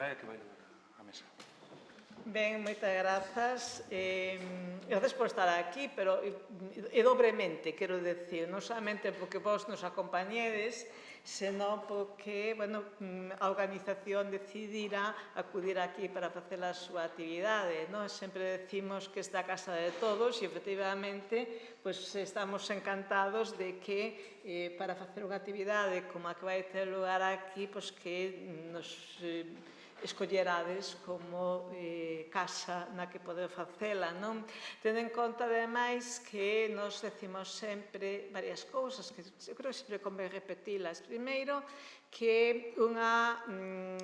Soraya, que vai levar a mesa. Ben, moitas grazas. Grazas por estar aquí, pero dobremente, quero decir, non solamente porque vos nos acompañedes, senón porque, bueno, a organización decidira acudir aquí para facer a súa actividade, non? Sempre decimos que esta casa de todos e, efectivamente, pois estamos encantados de que para facer unha actividade como a que vai ter lugar aquí, pois que nos escollerades como casa na que poder facela, non? Tendo en conta, ademais, que nos decimos sempre varias cousas, que eu creo que sempre convén repetilas. Primeiro, que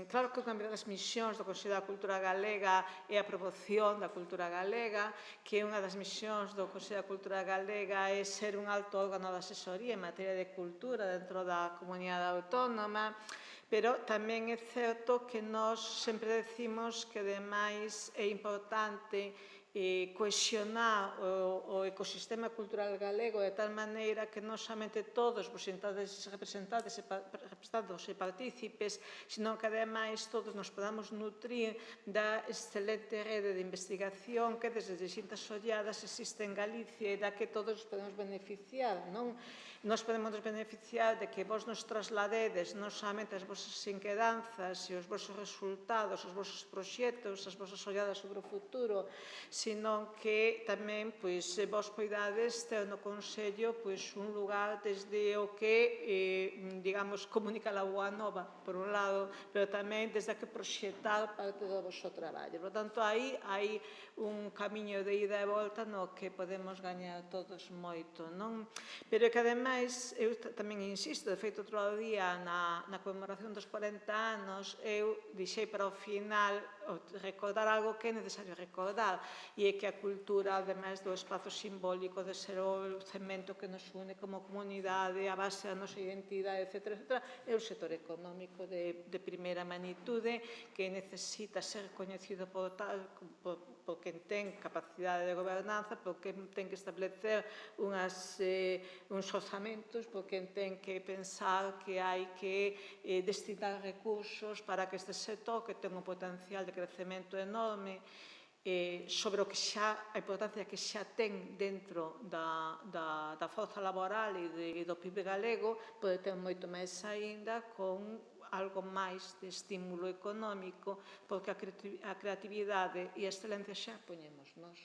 claro que unha das misións do Consello da Cultura Galega é a promoción da cultura galega, que unha das misións do Consello da Cultura Galega é ser un alto órgano de asesoría en materia de cultura dentro da comunidade autónoma, pero tamén é certo que nós sempre decimos que, ademais, é importante cohesionar o ecosistema cultural galego de tal maneira que non somente todos os representantes e partícipes, senón que, ademais, todos nos podamos nutrir da excelente rede de investigación que desde distintas olladas existe en Galicia e da que todos podemos beneficiar, non? Nos podemos beneficiar de que vos nos trasladedes non somente as vosas inquedanzas e os vosos resultados, os vosos proxectos, as vosas olladas sobre o futuro, senón que tamén vos poidades ter no Consello un lugar desde o que, digamos, comunica a Boa Nova, por un lado, pero tamén desde a que proxectar parte do vosso traballo. Por tanto, aí hai un camiño de ida e volta no que podemos gañar todos moito, non? Pero que, ademais, eu tamén insisto, de feito, outro día, na conmemoración dos 40 anos, eu dixei para o final recordar algo que é necesario recordar, e é que a cultura, ademais do espazo simbólico de ser o cemento que nos une como comunidade, a base da nosa identidade, etc., é o sector económico de primeira magnitude que necesita ser coñecido por quen ten capacidade de gobernanza, por quen ten que establecer uns orzamentos, por quen ten que pensar que hai que destinar recursos para que este sector, que ten un potencial de crecemento enorme, sobre a importancia que xa ten dentro da forza laboral e do PIB galego, pode ter moito máis aínda con algo máis de estímulo económico, porque a creatividade e a excelencia xa a poñemos nós.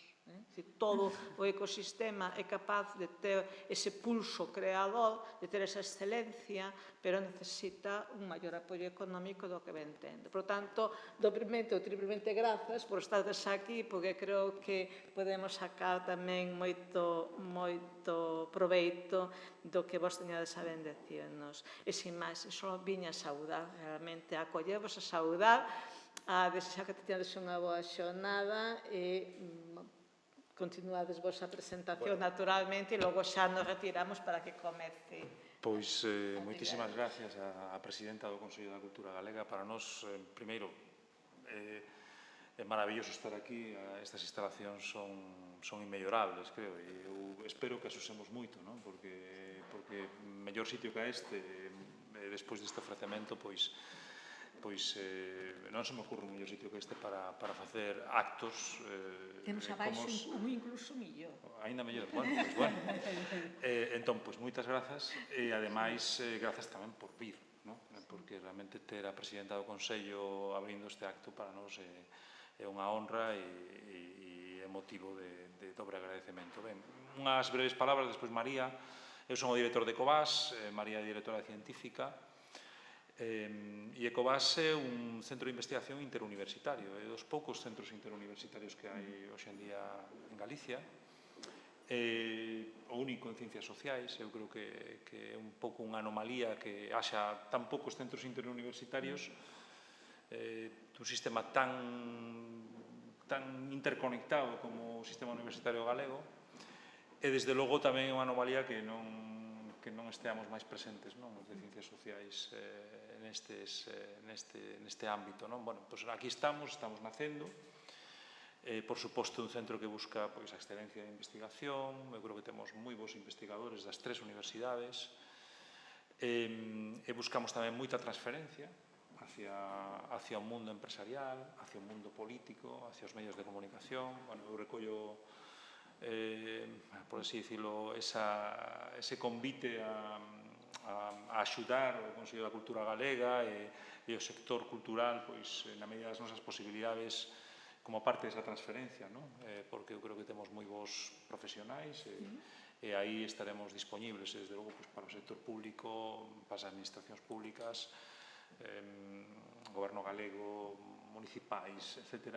Todo o ecosistema é capaz de ter ese pulso creador, de ter esa excelencia, pero necesita un maior apoio económico do que ben tendo. Por tanto, dobremente ou triplemente grazas por estardes aquí, porque creo que podemos sacar tamén moito proveito do que vos teñades a bendecirnos. E, sin máis, só viña a saudar, realmente, a acollervos, a saudar, a desexar que teñades unha boa xornada e continuades vosa presentación naturalmente e logo xa nos retiramos para que comece. Pois moitísimas gracias á presidenta do Consello da Cultura Galega. Para nós, primeiro, é maravilloso estar aquí. Estas instalacións son inmellorables, creo, e eu espero que as usemos moito, non? Porque mellor sitio que este, despois deste ofrecemento, pois non se me ocurre un mellor sitio que este para facer actos. Temos abaixo un incluso millor. Ainda mellor, bueno, pois bueno. Entón, pois moitas grazas e, ademais, grazas tamén por vir, non? Porque realmente ter a presidenta do Consello abrindo este acto para nós é unha honra e é motivo de dobre agradecemento. Ben, unhas breves palabras, despois María. Eu son o director de Ecovas, María é directora científica, e Ecovas é un centro de investigación interuniversitario, é dos poucos centros interuniversitarios que hai hoxe en día en Galicia, o único en ciencias sociais. Eu creo que é un pouco unha anomalía que haxa tan poucos centros interuniversitarios dun sistema tan interconectado como o sistema universitario galego, e desde logo tamén é unha anomalía que non esteamos máis presentes, os de ciencias sociais neste ámbito. Pois aquí estamos nacendo. Por suposto, un centro que busca a excelencia de investigación. Eu creo que temos moi bons investigadores das 3 universidades, e buscamos tamén moita transferencia hacia o mundo empresarial, hacia o mundo político, hacia os medios de comunicación. Bueno, eu recollo, por así dicirlo, ese convite a axudar o Consello da Cultura Galega e o sector cultural, pois, na medida das nosas posibilidades, como parte desa transferencia, non? Porque eu creo que temos moi bons profesionais e aí estaremos disponibles, desde logo, para o sector público, para as administracións públicas, goberno galego, municipais, etc.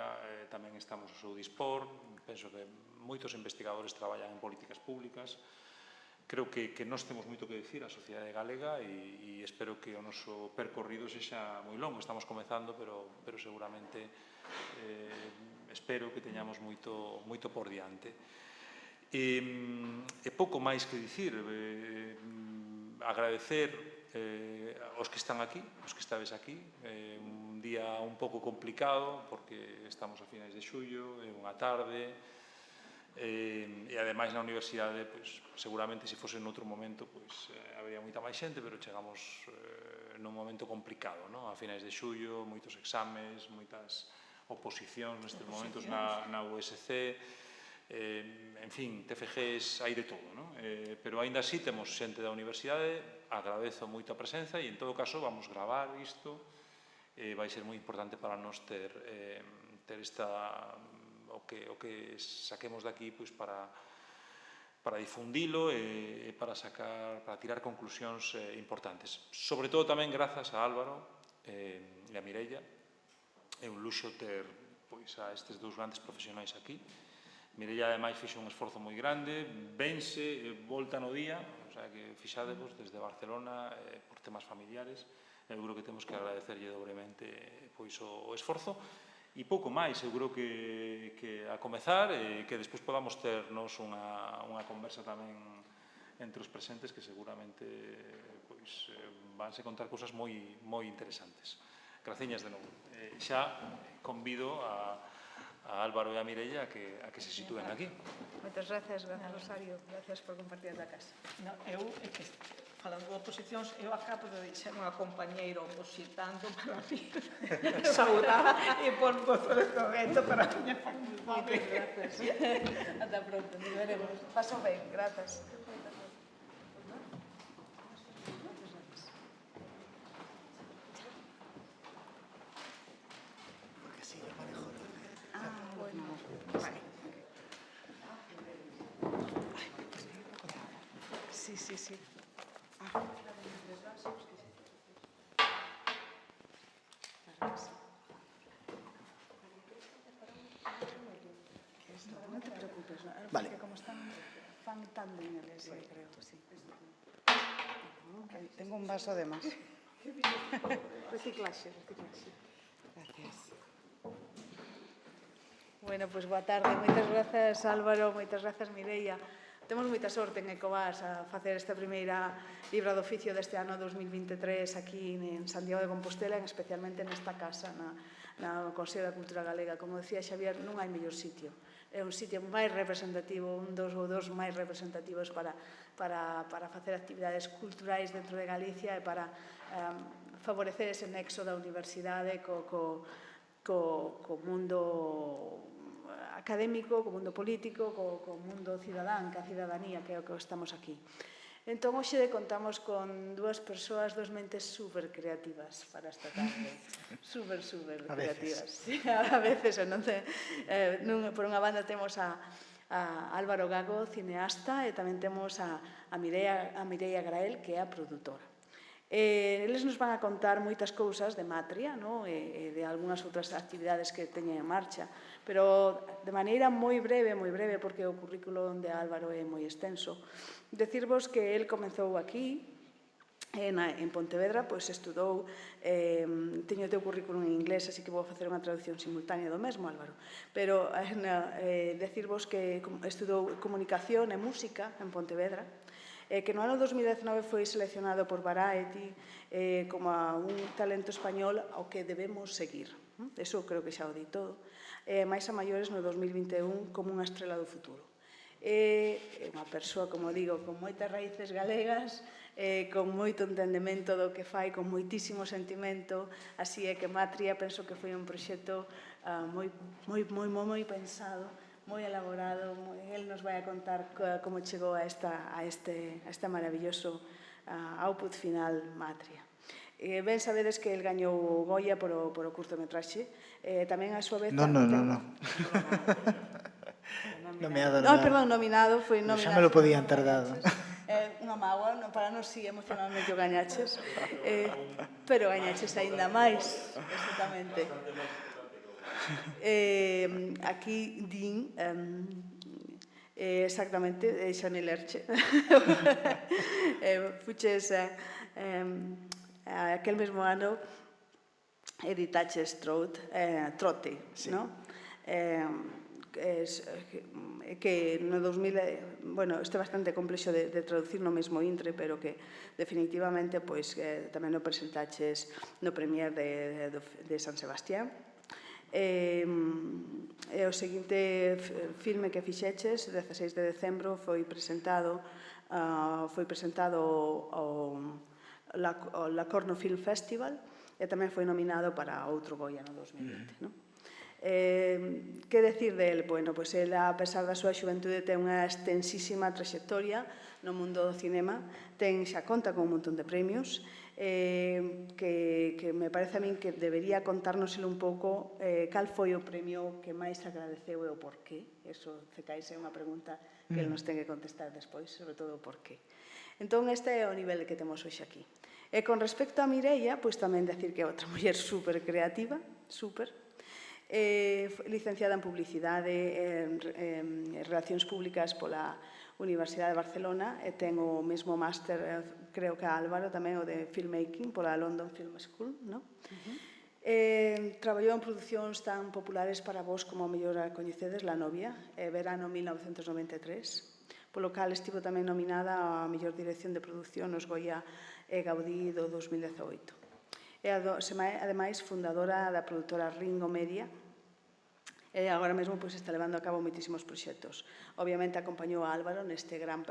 Tamén estamos ao seu dispor. Penso que moitos investigadores traballan en políticas públicas. Creo que nós temos moito que dicir á sociedade galega e espero que o noso percorrido sexa moi longo. Estamos comezando, pero seguramente espero que teñamos moito por diante. E pouco máis que dicir. Agradecer aos que están aquí, aos que estades aquí. Un día un pouco complicado porque estamos a finais de xullo, é unha tarde, e ademais na universidade, pois, seguramente se fose noutro momento, pois, habría moita máis xente, pero chegamos nun momento complicado, non? A finais de xullo, moitos exames, moitas oposicións nestes momentos na USC, en fin, TFGs, hai de todo, non? Pero aínda así temos xente da universidade, agradezo moito a presenza e en todo caso vamos gravar isto, vai ser moi importante para nós ter esta o que saquemos daqui, pois, para difundilo e para tirar conclusións importantes. Sobre todo tamén grazas a Álvaro e a Mireia. É un luxo ter, pois, a estes dous grandes profesionais aquí. Mireia, ademais, fixo un esforzo moi grande, vense, volta no día, o sea, que fixadevos desde Barcelona por temas familiares. Eu creo que temos que agradecerlle dobremente, pois, o esforzo. E pouco máis, eu creo que a comezar, que despois podamos ternos unha conversa tamén entre os presentes que seguramente, pois, vanse contar cousas moi interesantes. Graciñas de novo. Xa convido a Álvaro e a Mireia a que se sitúen aquí. Moitas gracias, Rosario. Gracias por compartir a casa. Eu, falando de oposicións, eu acabo de deixar unha compañeira opositando para mí, saudar e por gozo de momento para a miña facultade. Moitas gracias. Ata pronto, nos veremos. Paso ben, grazas. Sí. No te preocupes, vale. Porque como están fan tan bien el ese, creo, sí. Tengo un vaso de más. Reciclaxe. Gracias. Bueno, pois boa tarde. Moitas grazas, Álvaro. Moitas grazas, Mireia. Temos moita sorte en Ecovas a facer esta primeira libra de oficio deste ano 2023 aquí en Santiago de Compostela, especialmente nesta casa, na Consello da Cultura Galega. Como decía Xavier, non hai mellor sitio. É un sitio máis representativo, un dos máis representativos para facer actividades culturais dentro de Galicia e para favorecer ese nexo da universidade co mundo académico, co mundo político, co mundo cidadán, ca cidadanía, que é o que estamos aquí. Entón, hoxe contamos con dúas persoas, dúas mentes super creativas para esta tarde. Super creativas. A veces, por unha banda temos a Álvaro Gago, cineasta, e tamén temos a Mireia Grael, que é a produtora. Eles nos van a contar moitas cousas de Matria e de algunhas outras actividades que teñen en marcha, pero de maneira moi breve, porque o currículo de Álvaro é moi extenso. Decirvos que el comezou aquí, en Pontevedra, pois estudou, teño o teu currículum en inglés, así que vou facer unha traducción simultánea do mesmo, Álvaro, pero decirvos que estudou comunicación e música en Pontevedra, que no ano 2019 foi seleccionado por Variety como un talento español ao que debemos seguir. Eso creo que xa o di todo. Mais a maiores no 2021 como unha estrela do futuro. É unha persoa, como digo, con moitas raíces galegas, con moito entendemento do que fai, con moitísimo sentimento, así é que Matria penso que foi un proxecto moi pensado, moi elaborado. El nos vai a contar como chegou a este maravilloso output final Matria. Ben sabedes que el gañou o Goya por o curtometraxe. Tamén a súa vez... No. Nomeado No, perdón, nominado, foi nominado. Xa me lo podían ter dado. Unha mágoa, para nos si emocionalmente o gañaches, pero gañaches aínda máis, exactamente. Aquí din, exactamente, deixame lerche, fuches aquel mesmo ano editaches Trote, non? Que no 2000, bueno, este é bastante complexo de traducir no mesmo intre, pero que definitivamente tamén o presentaches no Premier de San Sebastián. O seguinte filme que fixeches, 16 de decembro, foi presentado ao Locarno Film Festival e tamén foi nominado para outro Goya no 2020, non? Que decir del? Bueno, pois el, a pesar da súa xuventude, ten unha extensísima traxectoria no mundo do cinema, xa conta con un montón de premios, que me parece a min que debería contárnoselo un pouco cal foi o premio que máis agradeceu e o porqué. Eso, Cecais, é unha pregunta que el nos ten que contestar despois, sobre todo o porqué. Entón, este é o nivel que temos hoxe aquí. E con respecto a Mireia, pois tamén decir que é outra muller super creativa, licenciada en Publicidade e Relacións Públicas pola Universidade de Barcelona e ten o mesmo máster, creo que a Álvaro tamén, o de Filmmaking pola London Film School, non? Traballou en producións tan populares para vos como a mellor a coñecedes, La novia, verano 1993, polo cal estivo tamén nominada a mellor dirección de produción nos Goya e Gaudí do 2018. É, ademais, fundadora da produtora Ringo Media e agora mesmo está levando a cabo moitísimos proxectos. Obviamente acompañou a Álvaro neste gran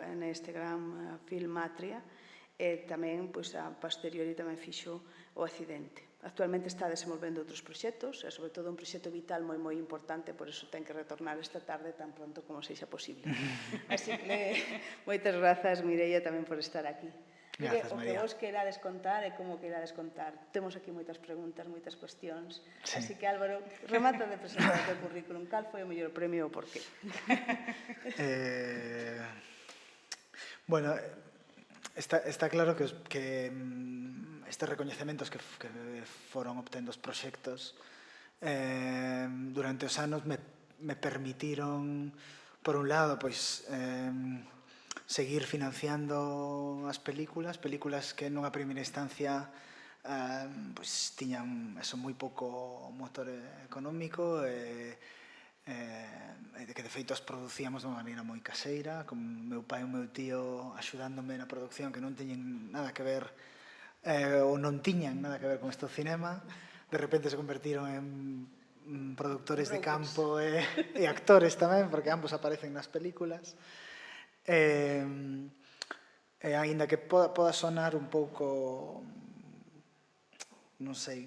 film Matria e tamén, a posteriori, tamén fixo o Accidente. Actualmente está desenvolvendo outros proxectos e, sobre todo, un proxecto vital moi importante, por iso ten que retornar esta tarde tan pronto como sexa posible. Así que, moitas grazas, Mireia, tamén por estar aquí. Grazas, O que María. vos queirades contar e como queirades contar. Temos aquí moitas preguntas, moitas cuestións. Sí. Así que, Álvaro, remata de presentar o teu currículum. Cal foi o mellor premio e o porqué? Bueno, está claro que estes recoñecementos que foron obtendo os proxectos durante os anos me permitiron, por un lado, seguir financiando as películas que nunha primeira instancia tiñan moi pouco motor económico e que de feito as producíamos de unha maneira moi caseira, con meu pai e o meu tío axudándome na producción, que non teñen nada que ver ou non tiñan nada que ver con este cinema. De repente se convertiron en productores de campo e actores tamén, porque ambos aparecen nas películas. Aínda que poda sonar un pouco, non sei,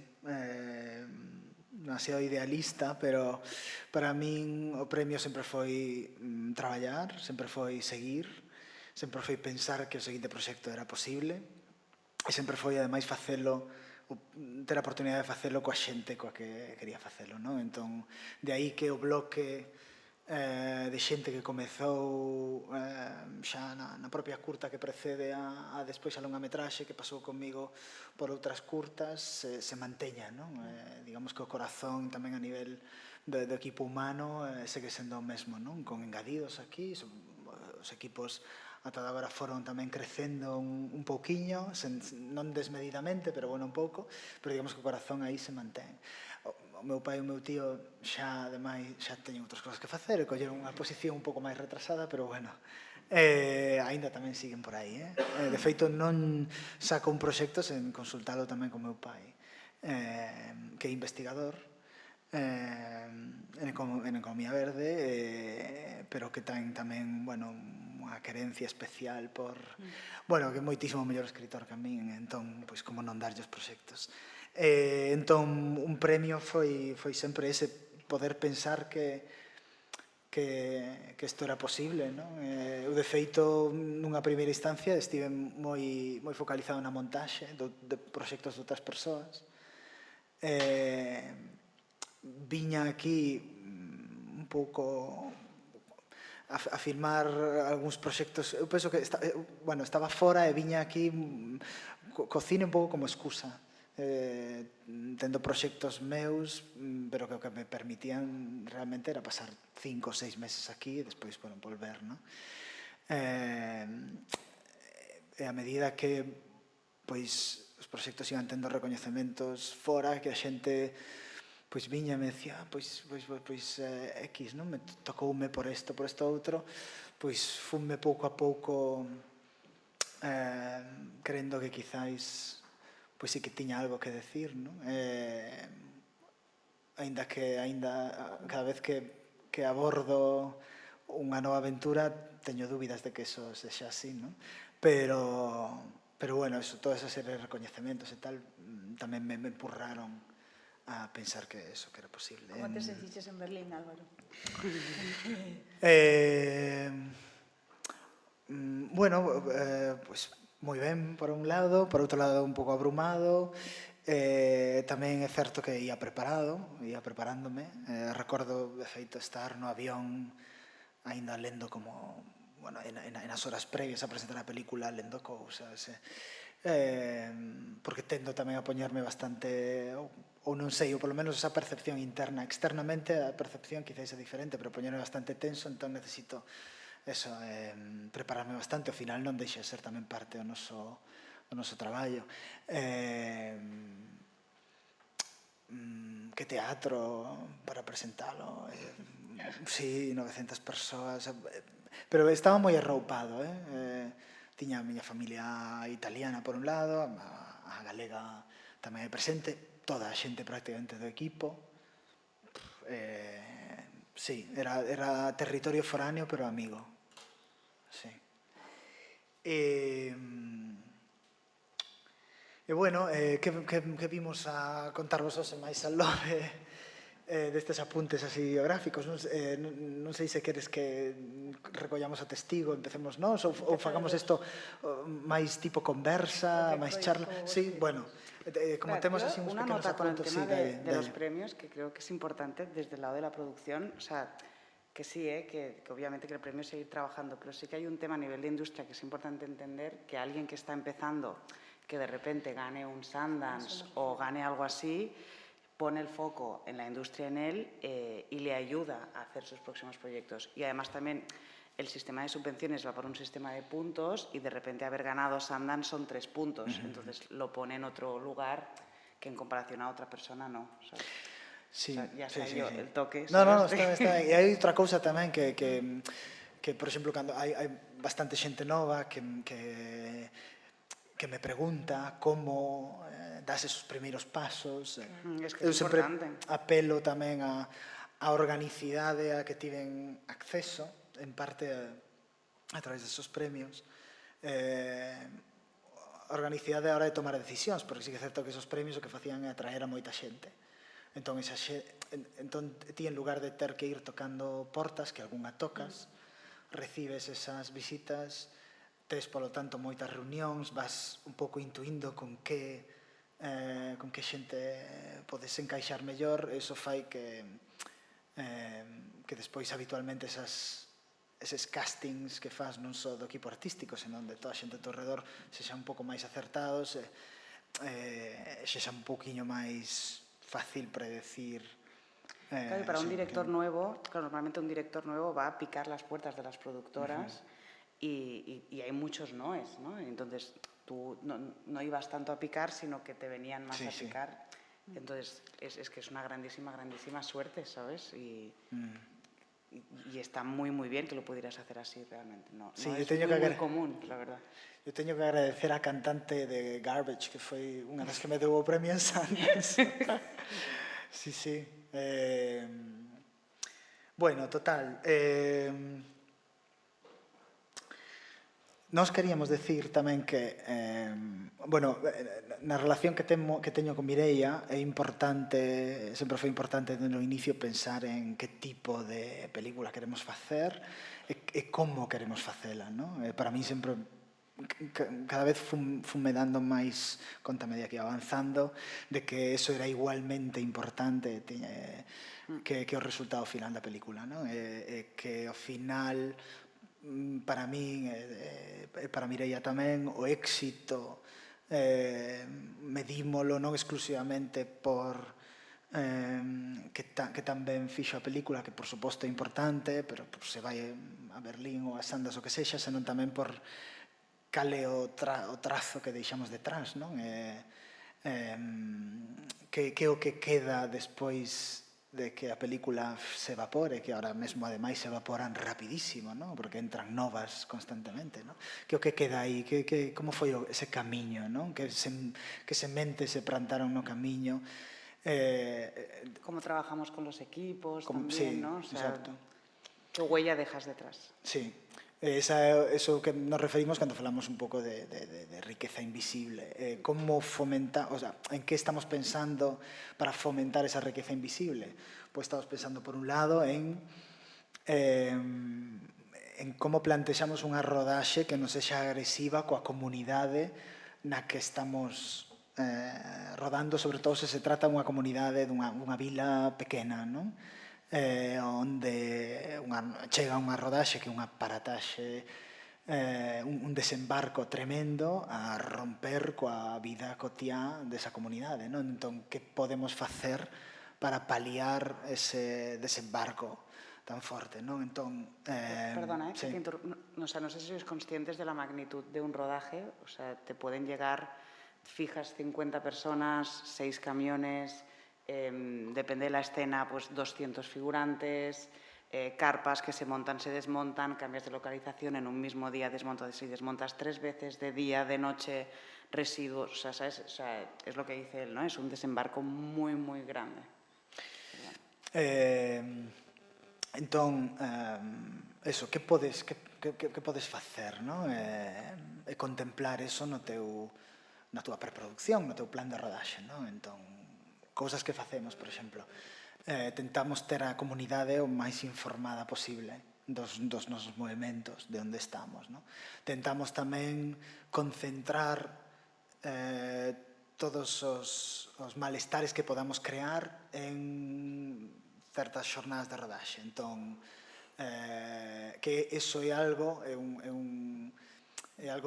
demasiado idealista, pero para min o premio sempre foi traballar, sempre foi seguir, sempre foi pensar que o seguinte proxecto era posible e sempre foi, ademais, ter a oportunidade de facelo coa xente coa que quería facelo, non? Entón, de aí que o bloque de xente que comezou xa na propia curta que precede a despois a longa metraxe, que pasou comigo por outras curtas, se manteña, non? Digamos que o corazón tamén a nivel do equipo humano segue sendo o mesmo, non? Con engadidos aquí, os equipos ata agora foron tamén crecendo un pouquiño, non desmedidamente, pero bueno, un pouco, pero digamos que o corazón aí se mantén. O meu pai e o meu tío xa teñen outras cosas que facer e colleron unha posición un pouco máis retrasada, pero bueno, aínda tamén siguen por aí. De feito, non saco un proxecto sen consultalo tamén con meu pai, que é investigador, en economía verde, pero que ten tamén, bueno, unha querencia especial por, bueno, que é moitísimo mellor escritor que a min, entón, pois, como non darlle os proxectos. Entón, un premio foi sempre ese poder pensar que isto era posible, non? Eu, de feito, nunha primeira instancia estive moi focalizado na montaxe de proxectos de outras persoas. Viña aquí un pouco a filmar algúns proxectos. Eu penso que estaba fora e viña aquí co cine un pouco como excusa, tendo proxectos meus, pero que o que me permitían realmente era pasar 5 ou 6 meses aquí e despois, bueno, volver, non? E a medida que, pois, os proxectos iban tendo recoñecementos fora, que a xente, pois, viña e me decía, pois, X, non? Me tocoume por isto, outro, pois, funme pouco a pouco crendo que quizáis, pois, sí que tiña algo que decir, non? Aínda cada vez que abordo unha nova aventura teño dúbidas de que eso sexa así, non? Pero bueno, toda esa serie de recoñecementos e tal tamén me empurraron a pensar que eso que era posible. Como te sentiches en Berlín, Álvaro? Bueno, pues moi ben por un lado, por outro lado un pouco abrumado. Tamén é certo que ia preparándome. Recordo, de feito, estar no avión aínda lendo como, bueno, nas horas previas a presentar a película, lendo cousas, porque tendo tamén a poñerme bastante, ou non sei, ou polo menos esa percepción interna. Externamente a percepción quizás é diferente, pero poñerme bastante tenso, entón necesito eso, prepararme bastante. Ao final non deixa de ser tamén parte do noso traballo. Que teatro para presentalo, sí, 900 persoas, pero estaba moi arroupado, tiña a miña familia italiana por un lado, a galega tamén é presente, toda a xente prácticamente do equipo. Sí, era territorio foráneo pero amigo, sí. E bueno, que vimos a contarvos hoxe máis al lobe destes apuntes así biográficos? Non sei se queres que recollamos o testigo, empecemos nós, ou fagamos isto máis tipo conversa, máis charla. Sí, bueno, como temos así uns pequenos apuntos. Una nota con el tema de los premios, que creo que es importante desde el lado de la producción, o sea, que sí, que obviamente que el premio es seguir trabajando, pero sí que hay un tema a nivel de industria que es importante entender, que alguien que está empezando, que de repente gane un Sundance o gane algo así, pone el foco en la industria en él y le ayuda a hacer sus próximos proyectos. Y además también el sistema de subvenciones va por un sistema de puntos y de repente haber ganado Sundance son 3 puntos. Entonces lo pone en otro lugar que en comparación a otra persona no, ¿sabes? Sí, o sea, ya sí, sé yo, sí. el toque. No, está ben. E hai outra cousa tamén que por exemplo, cando hai bastante xente nova que me pregunta como das esos primeiros pasos. Es que Eu es sempre importante. apelo tamén a organicidade a que tiven acceso, en parte a través desos premios. A organicidade a hora de tomar decisións, porque sí que é certo que esos premios o que facían é atraer a moita xente. Entón, ti, en lugar de ter que ir tocando portas, que algunha tocas, recibes esas visitas, tes, polo tanto, moitas reunións, vas un pouco intuindo con que xente podes encaixar mellor. Eso fai que despois habitualmente eses castings que faz non só do equipo artístico, senón de toda a xente ao teu redor sexan un pouco máis acertados, sexa un pouquiño máis fácil predecir. Claro, y para un director nuevo, claro, normalmente un director nuevo va a picar las puertas de las productoras y hay muchos noes, ¿no? Entonces tú no ibas tanto a picar, sino que te venían más a picar. Entonces es que es una grandísima, grandísima suerte, ¿sabes? Y está muy, muy bien que lo pudieras hacer así realmente. No, Sí, no es muy común, la verdad. Eu teño que agradecer a cantante de Garbage, que foi unha das que me deu o premio en Sundance. Sí. Bueno, total. Nós queríamos decir tamén que, bueno, na relación que teño con Mireia é importante, sempre foi importante no inicio pensar en que tipo de película queremos facer e como queremos facela, non? Para mí sempre cada vez funme dando máis conta media que avanzando de que eso era igualmente importante que o resultado final da película, non? E que ao final para min e para Mireia tamén o éxito medímolo non exclusivamente por que tamén fixo a película, que por suposto é importante, pero se vai a Berlín ou a Sandas o que sexa, senón tamén por cal é o trazo que deixamos detrás, non? Que é o que queda despois de que a película se evapore, que ahora mesmo ademais se evaporan rapidísimo, ¿no? Porque entran novas constantemente, ¿no? Que o que queda aí, como foi ese camiño, ¿no? Que sementes se plantaron no camiño. Cómo trabajamos con los equipos tamén, sí, ¿no? O sea, exacto. ¿qué huella dejas detrás? Sí. Eso que nos referimos cando falamos un pouco de riqueza invisible. Como fomentar, o sea, en que estamos pensando para fomentar esa riqueza invisible? Pois estamos pensando, por un lado, en como plantexamos unha rodaxe que non sexa agresiva coa comunidade na que estamos rodando, sobre todo se se trata dunha comunidade dunha vila pequena, non? Onde chega unha rodaxe que é unha parataxe, un desembarco tremendo a romper coa vida cotiá desa comunidade, non? Entón, que podemos facer para paliar ese desembarco tan forte, non? Entón, Perdona, sí. no sé si sois conscientes de la magnitud de un rodaje, o sea, te pueden llegar fijas 50 personas, 6 camiones, depende de la escena, pues 200 figurantes, carpas que se montan, se desmontan, cambias de localización, en un mismo día desmontas y desmontas 3 veces, de día, de noche, residuos, o sea, ¿sabes? O sea, es lo que dice él, ¿no? Es un desembarco muy, muy grande. Entón, eso, que podes facer, non? E contemplar eso na túa preproducción, no teu plan de rodaxe, non? Entón, cousas que facemos, por exemplo, tentamos ter a comunidade o máis informada posible dos nosos movimentos, de onde estamos, non? Tentamos tamén concentrar todos os malestares que podamos crear en certas xornadas de rodaxe. Entón, que eso é algo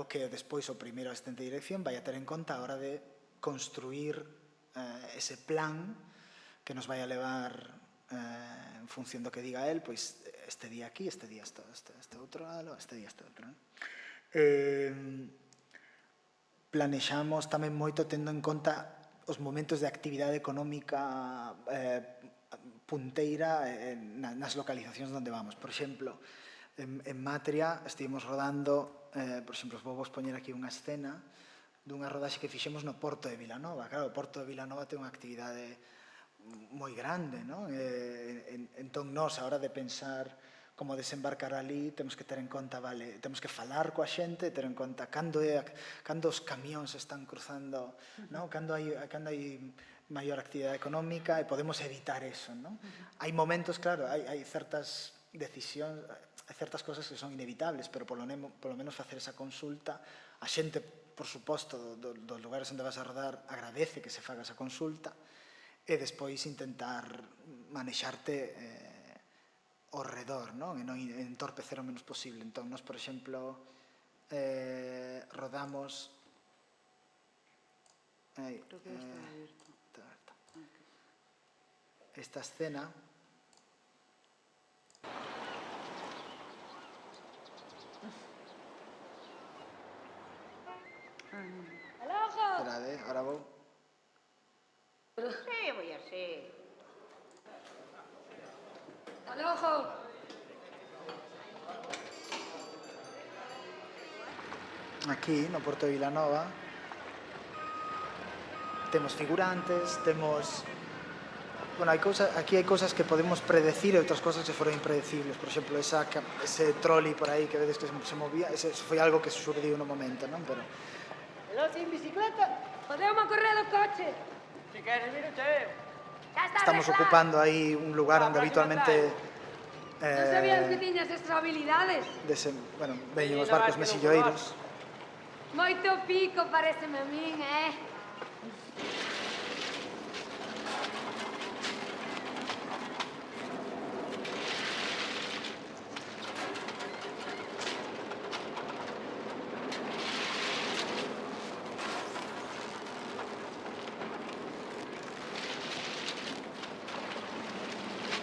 que despois o primeiro asistente de dirección vai a ter en conta a hora de construir ese plan que nos vai a levar en función do que diga él, pois este día aquí, este día este outro lado, este día este outro. Planexamos tamén moito tendo en conta os momentos de actividade económica punteira nas localizacións onde vamos. Por exemplo, en Matria estivemos rodando, por exemplo, vos poñer aquí unha escena dunha rodaxe que fixemos no Porto de Vilanova. Claro, o Porto de Vilanova ten unha actividade moi grande, non? Entón, nós, a hora de pensar como desembarcar ali, temos que ter en conta, vale, temos que falar coa xente, ter en conta cando os camións están cruzando, non? Cando hai maior actividade económica e podemos evitar eso, non? Hai momentos, claro, hai certas decisións, hai certas cosas que son inevitables, pero polo menos facer esa consulta, a xente, por suposto, dos lugares onde vas a rodar agradece que se faga esa consulta e despois intentar manexarte ao redor, non? E non entorpecer o menos posible. Entón, nós, por exemplo, rodamos esta escena. Esperade, ahora vou. Sí, voy así. ¡Al ojo! Aquí, no Porto de Vilanova, temos figurantes, temos Bueno, aquí hai cousas que podemos predecir e outras cousas que foron impredecibles. Por exemplo, ese troli por aí que vedes que se movía, ese foi algo que surdiu no momento, non? Pero Pero sin bicicleta. Podemos correr do coche. Si queres, miro che. Ya está estamos arreglado. ocupando aí un lugar onde habitualmente Non sabías que tiñas estas habilidades. bueno, veñen os barcos mexilloeiros. Moito pico pareceme a min,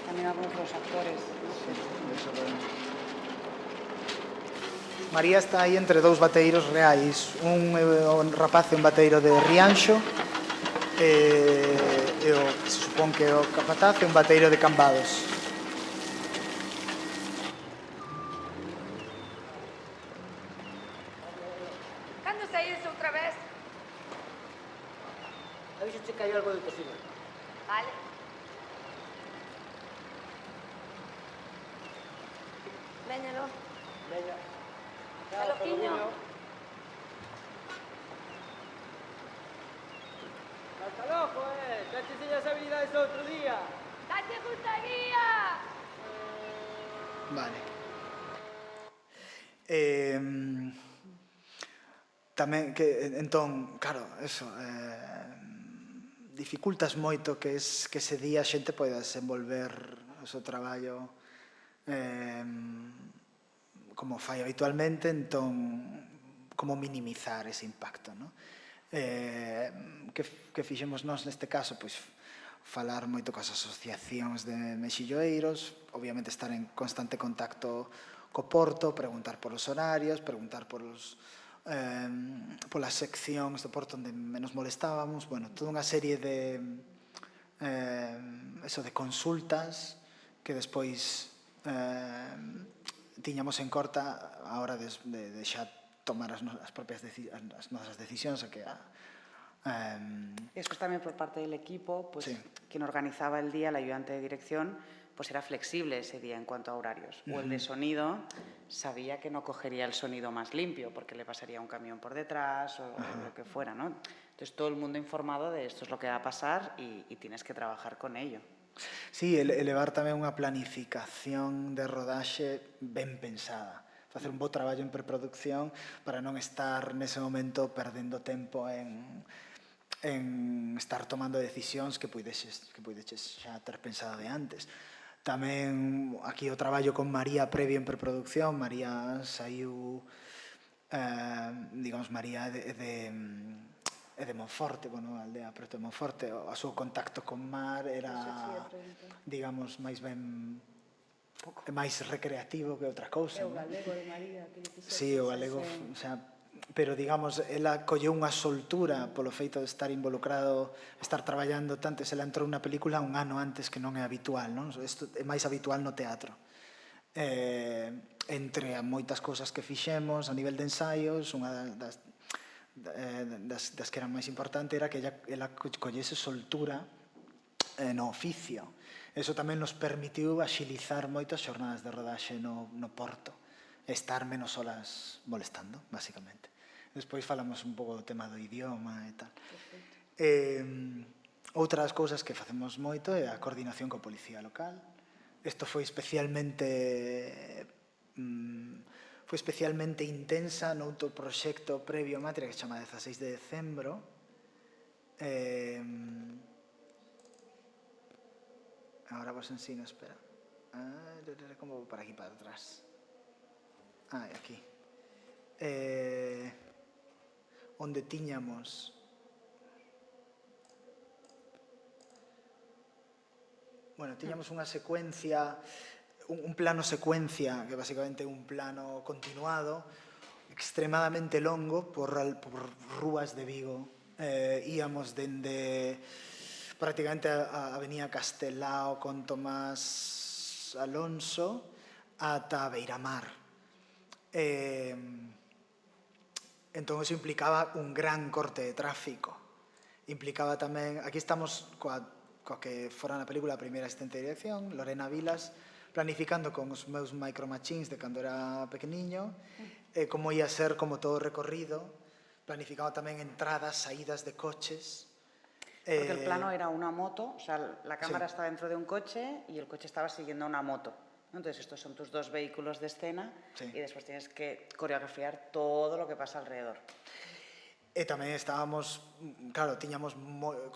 También algunos de los actores. María está aí entre dous bateiros reais. Un rapaz é un bateiro de Rianxo e o que se supón que é o capataz é un bateiro de Cambados. Cando saídes outra vez? A ver se te cayó algo de cocina. Vale. Véñalo. Venga. Hasta loquiño. Hasta loco, Ya te enseñas habilidades otro día. ¡Date gustaría! Vale. Tamén que, entón, claro, eso, dificultas moito que ese día a xente poida desenvolver o seu traballo como fai habitualmente, entón, como minimizar ese impacto, non? Que fixemos nós neste caso? Pois falar moito coas asociacións de mexilloeiros, obviamente estar en constante contacto co porto, preguntar polos horarios, preguntar polas seccións do porto onde menos molestábamos, bueno, toda unha serie de consultas que despois tiñamos en corta a hora de xa tomar as nosas decisións, que Después también por parte del equipo, pues sí. Quien organizaba el día, el ayudante de dirección, pues era flexible ese día en cuanto a horarios. O el de sonido sabía que no cogería el sonido más limpio porque le pasaría un camión por detrás o lo que fuera, ¿no? Entonces todo el mundo informado de esto es lo que va a pasar y tienes que trabajar con ello. Sí, elevar tamén unha planificación de rodaxe ben pensada. Facer un bo traballo en preproducción para non estar nese momento perdendo tempo en estar tomando decisións que puideches xa ter pensado de antes. Tamén aquí o traballo con María previo en preproducción. María saiu, digamos, María é de Monforte, bueno, a aldea preto de Monforte. O seu contacto con mar era, digamos, máis ben máis recreativo que outra cousa. O galego de María. Sí, o galego, o sea, pero, digamos, ela colleu unha soltura polo feito de estar involucrado, estar traballando tanto. Ela entrou na película un ano antes, que non é habitual, non? Isto é máis habitual no teatro. Entre moitas cousas que fixemos a nivel de ensaios, unha das que eran máis importante era que ela collese soltura no oficio. Eso tamén nos permitiu axilizar moito as xornadas de rodaxe no porto, estar menos horas molestando, basicamente. Despois falamos un pouco do tema do idioma e tal. Outras cousas que facemos moito é a coordinación coa policía local. Isto foi especialmente intensa noutro proxecto previo a Matria que se chama 16 de decembro. Agora vos ensino, espera. Como vou para aquí para atrás? Aquí. Onde tiñamos unha secuencia, un plano secuencia, que basicamente é un plano continuado, extremadamente longo, por rúas de Vigo. Íamos dende prácticamente a Avenida Castelao con Tomás Alonso ata Beiramar. Entón, eso implicaba un gran corte de tráfico. Implicaba tamén, aquí estamos coa coa que fora na película a primeira asistente de dirección, Lorena Vilas, planificando con os meus Micro Machines de cando era pequeniño, como ia ser como todo o recorrido, planificando tamén entradas, saídas de coches. Porque el plano era una moto, o sea, la cámara Sí. estaba dentro de un coche y el coche estaba siguiendo una moto. Entonces, estos son tus dos vehículos de escena Sí. y después tienes que coreografiar todo lo que pasa alrededor. E tamén estábamos, claro,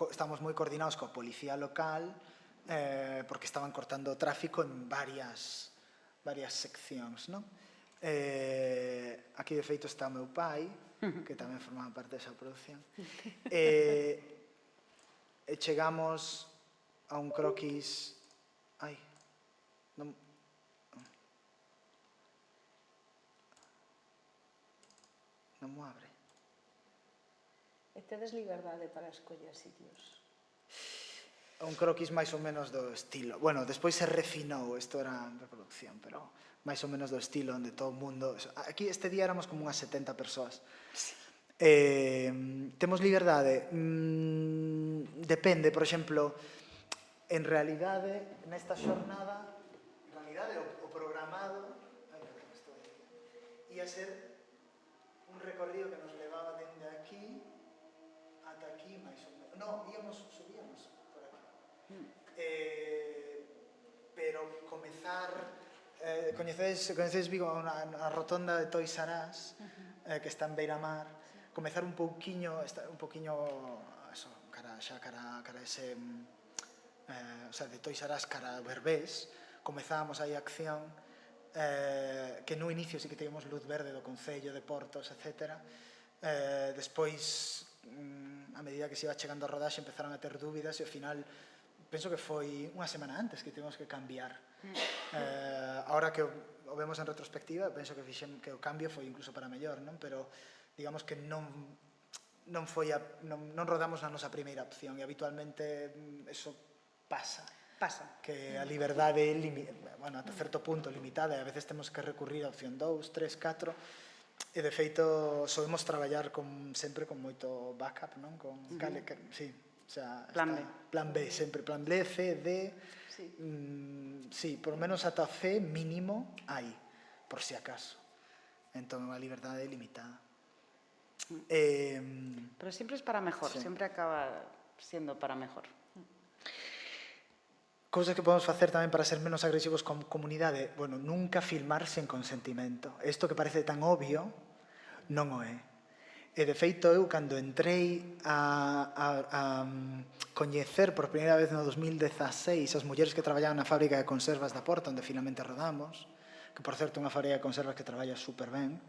estábamos moi coordinados coa policía local, porque estaban cortando o tráfico en varias seccións, non? Aquí, de feito, está o meu pai, que tamén formaba parte desa produción. E chegamos a un croquis... Ai, non... Non mo abre. E tedes liberdade para escoller sitios. Un croquis máis ou menos do estilo. Bueno, despois se refinou, isto era en reproducción, pero máis ou menos do estilo onde todo o mundo... Aquí este día éramos como unhas 70 persoas. Temos liberdade? Depende, por exemplo, en realidade, nesta xornada, o programado ia ser un recorrido que nos levaba dende aquí ata aquí, máis ou menos. No, subíamos por aquí. Pero comezar... Coñecedes Vigo, a rotonda de Toys R Us, que está en Beiramar, comezar un pouquiño cara ese, o sea, de Toys R Us cara Berbés, comezábamos aí a acción, que no inicio sí que teníamos luz verde do Concello de Portos, etc. Despois, a medida que se iba chegando a rodaxe, empezaron a ter dúbidas e ao final, penso que foi unha semana antes que tivemos que cambiar. Ahora que o vemos en retrospectiva, penso que o cambio foi incluso para mellor, non? Pero digamos que non rodamos na nosa primeira opción e habitualmente eso pasa. Que a liberdade é, ata certo punto, limitada e a veces temos que recurrir a opción 2, 3, 4 e de feito solemos traballar sempre con moito backup, non? Plan B, sempre plan B, C, D. Sí, por lo menos ata C mínimo hai, por si acaso. Entón a liberdade é limitada. Pero siempre es para mejor, siempre acaba siendo para mejor. Cousas que podemos facer tamén para ser menos agresivos con comunidade. Bueno, nunca filmar sen consentimento. Isto que parece tan obvio, non o é. E, de feito, eu, cando entrei a coñecer por primeira vez no 2016 as mulleres que traballaban na fábrica de conservas da Porta, onde finalmente rodamos, que, por certo, é unha fábrica de conservas que traballa super ben,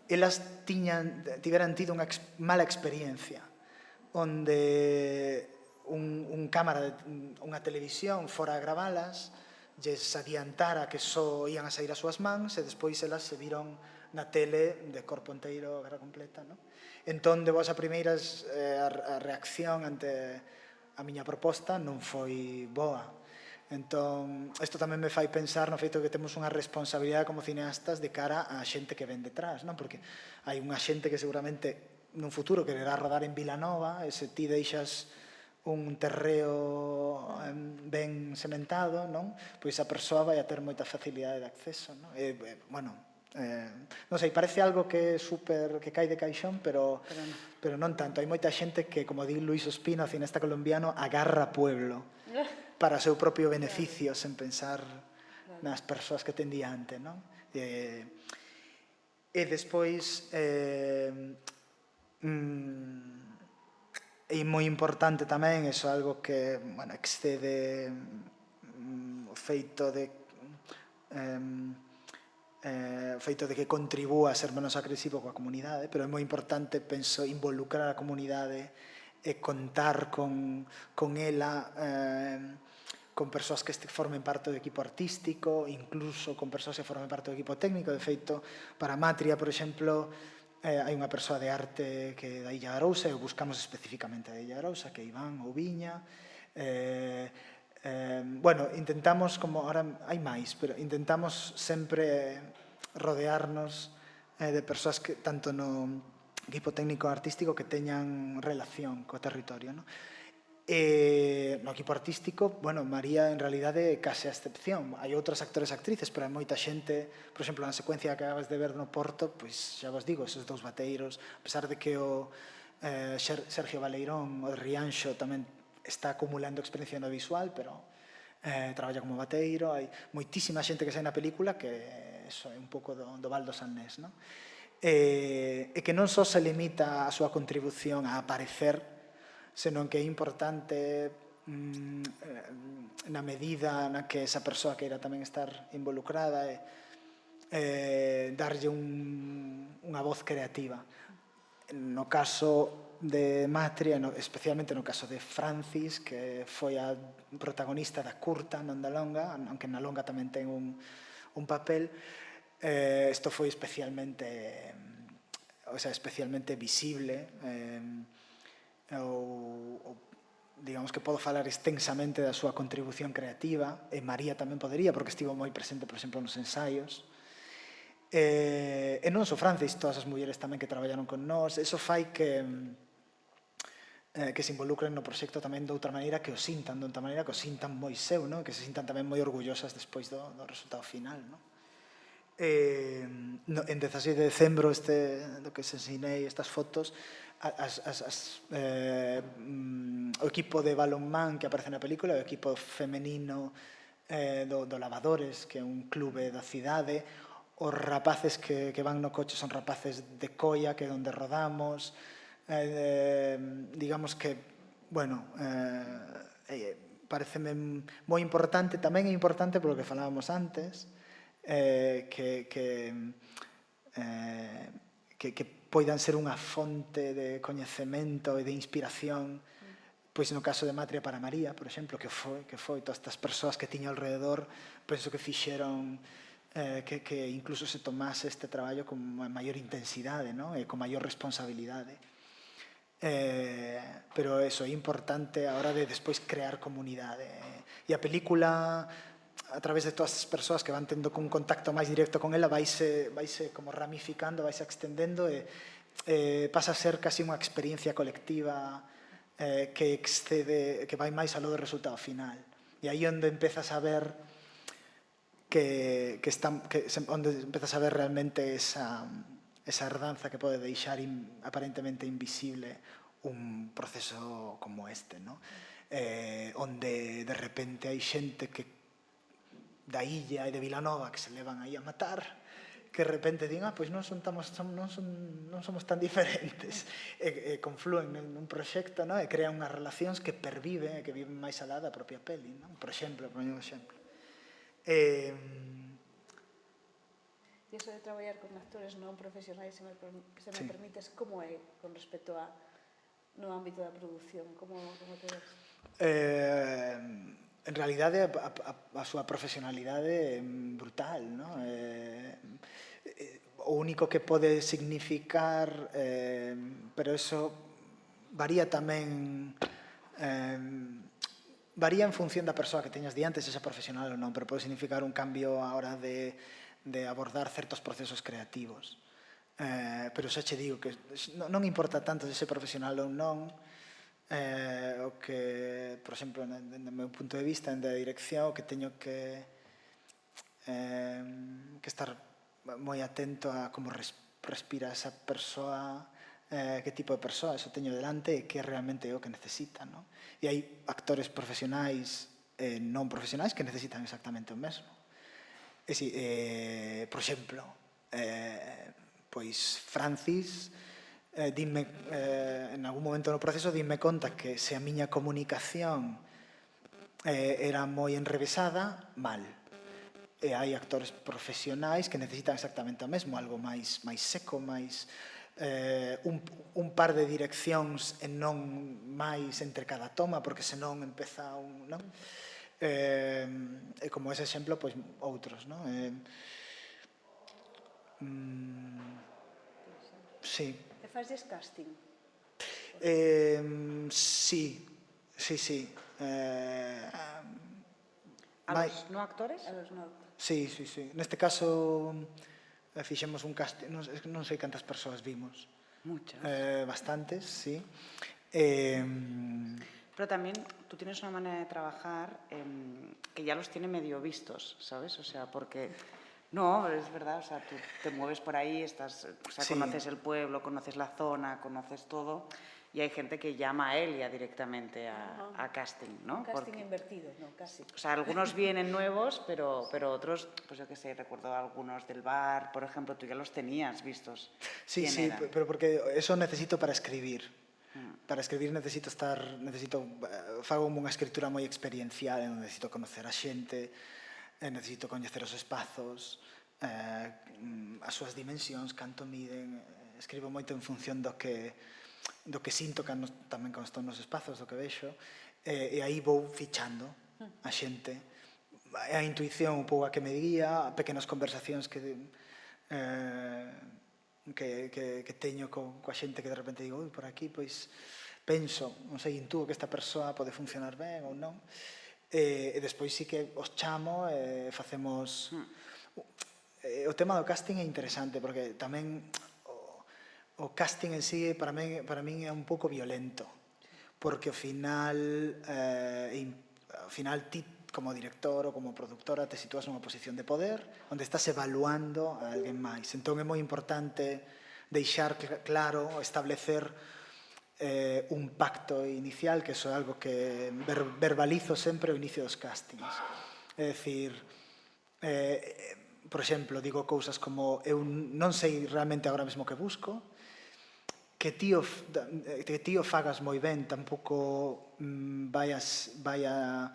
elas tiveran tido unha mala experiencia, onde unha televisión fora a gravalas, lles adiantara que só ian a sair as súas mans e despois elas se viron na tele de corpo inteiro, cara completa, non? Entón, de vos a primeiras, a reacción ante a miña proposta non foi boa. Entón, isto tamén me fai pensar no feito que temos unha responsabilidade como cineastas de cara á xente que ven detrás, non? Porque hai unha xente que seguramente nun futuro quererá rodar en Vilanova e se ti deixas un terreo ben sementado, non? Pois a persoa vai a ter moita facilidade de acceso, non? Non sei, parece algo que é super, que cae de caixón, pero non tanto. Hai moita xente que, como di Luis Ospina, o cineasta colombiano, agarra pueblo para o seu propio beneficio, sen pensar nas persoas que ten diante, non? E despois é moi importante tamén, iso é algo que excede o feito de que contribúa a ser menos agresivo coa comunidade, pero é moi importante, penso, involucrar a comunidade e contar con ela, con persoas que formen parte do equipo artístico, incluso con persoas que formen parte do equipo técnico. De feito, para Matria, por exemplo, hai unha persoa de arte que é da Illa de Arousa e buscamos especificamente a Illa de Arousa, que é Iván Ouviña. Bueno, intentamos, como ahora hai máis, pero intentamos sempre rodearnos de persoas que tanto no equipo técnico artístico que teñan relación co territorio, non? No equipo artístico, bueno, María en realidade é case a excepción. Hai outros actores e actrices, pero hai moita xente, por exemplo, na secuencia que acabas de ver no Porto, pois xa vos digo, esos dous bateiros, a pesar de que o Sergio Baleirón, o de Rianxo, tamén está acumulando experiencia no visual, pero traballa como bateiro, hai moitísima xente que sai na película que eso é un pouco do Val do San Nés, non? E que non só se limita a súa contribución a aparecer, senón que é importante na medida na que esa persoa queira tamén estar involucrada e darlle unha voz creativa. No caso de Matria, especialmente no caso de Francis, que foi a protagonista da curta, non da longa, aunque na longa tamén ten un papel, isto foi especialmente visible, digamos que podo falar extensamente da súa contribución creativa, e María tamén podería, porque estivo moi presente, por exemplo, nos ensaios. E non só Francis, todas as mulleres tamén que traballaron con nós, eso fai que se involucren no proxecto tamén de outra maneira, que o sintan de outra maneira, que o sintan moi seu, que se sintan tamén moi orgullosas despois do resultado final. En 16 de decembro, do que se ensinei estas fotos, o equipo de balonmán que aparece na película, o equipo femenino do Lavadores, que é un clube da cidade, os rapaces que van no coche son rapaces de Coia, que é onde rodamos, digamos que, bueno, pareceme moi importante, tamén é importante polo que falábamos antes, que poidan ser unha fonte de coñecemento e de inspiración, pois no caso de Matria para María, por exemplo, que foi todas estas persoas que tiña alrededor, penso que fixeron que incluso se tomase este traballo con maior intensidade e con maior responsabilidade. Pero eso é importante a hora de despois crear comunidade. E a película, a través de todas as persoas que van tendo un contacto máis directo con ela, vaise como ramificando, vaise extendendo e pasa a ser casi unha experiencia colectiva que excede, que vai máis aló do resultado final. E aí onde empezas a ver onde empezas a ver realmente esa herdanza que pode deixar aparentemente invisible un proceso como este, onde de repente hai xente que da illa e de Vilanova que se levan aí a matar, que de repente din, pois non somos tan diferentes, e conflúen nun proxecto, e crean unhas relacións que perviven e que viven máis alá da propia peli, por exemplo, por un exemplo. E iso de traballar con actores non profesionais, se me permites, como é con respecto a no ámbito da produción? Como te ves? En realidade, a súa profesionalidade é brutal, o único que pode significar, pero eso varía tamén, varía en función da persoa que teñas diante, se xa profesional ou non, pero pode significar un cambio a hora de abordar certos procesos creativos. Pero xa che digo que non importa tanto se é profesional ou non, o que, por exemplo, no meu punto de vista, da dirección, o que teño que estar moi atento a como respira esa persoa, que tipo de persoa eso teño delante e que realmente é o que necesita. E hai actores profesionais e non profesionais que necesitan exactamente o mesmo. Por exemplo, pois Francis, en algún momento no proceso dime conta que se a miña comunicación era moi enrevesada, mal. E hai actores profesionais que necesitan exactamente o mesmo, algo máis seco, máis un par de direccións e non máis entre cada toma, porque senón empeza e como ese exemplo, pois outros, sí. E faces casting? Sí. A los no actores? A los no actores. Sí. Neste caso fixemos un casting, non sei cantas persoas vimos. Muchas. Bastantes, sí. Pero también tú tienes una manera de trabajar que ya los tiene medio vistos, ¿sabes? O sea, porque... No, es verdad, o sea, tú te mueves por ahí, estás, o sea, Sí. conoces el pueblo, conoces la zona, conoces todo, y hay gente que llama a él ya directamente a casting, ¿no? Un casting Porque, invertido, no, casi. o sea, algunos vienen nuevos, pero otros, pues yo qué sé, recuerdo algunos del bar, por ejemplo, tú ya los tenías vistos. Sí, ¿Quién sí, eran? pero porque eso necesito para escribir. Para escribir fago unha escritura moi experiencial, necesito conocer a xente, necesito coñecer os espazos, as súas dimensións, canto miden, escribo moito en función do que sinto tamén cando estou nos espazos, do que vexo, e aí vou fichando a xente. A intuición un pouco a que me guía, pequenas conversacións que teño coa xente que de repente digo, por aquí, pois penso, non sei, intúo que esta persoa pode funcionar ben ou non, e despois sí que os chamo e facemos... O tema do casting é interesante porque tamén o casting en sí para min é un pouco violento porque ao final ti como director ou como productora te sitúas nunha posición de poder onde estás evaluando a alguén máis. Entón é moi importante deixar claro, establecer un pacto inicial, que iso é algo que verbalizo sempre ao inicio dos castings. É dicir, por exemplo, digo cousas como eu non sei realmente agora mesmo que busco, que ti o fagas moi ben, tampouco vai a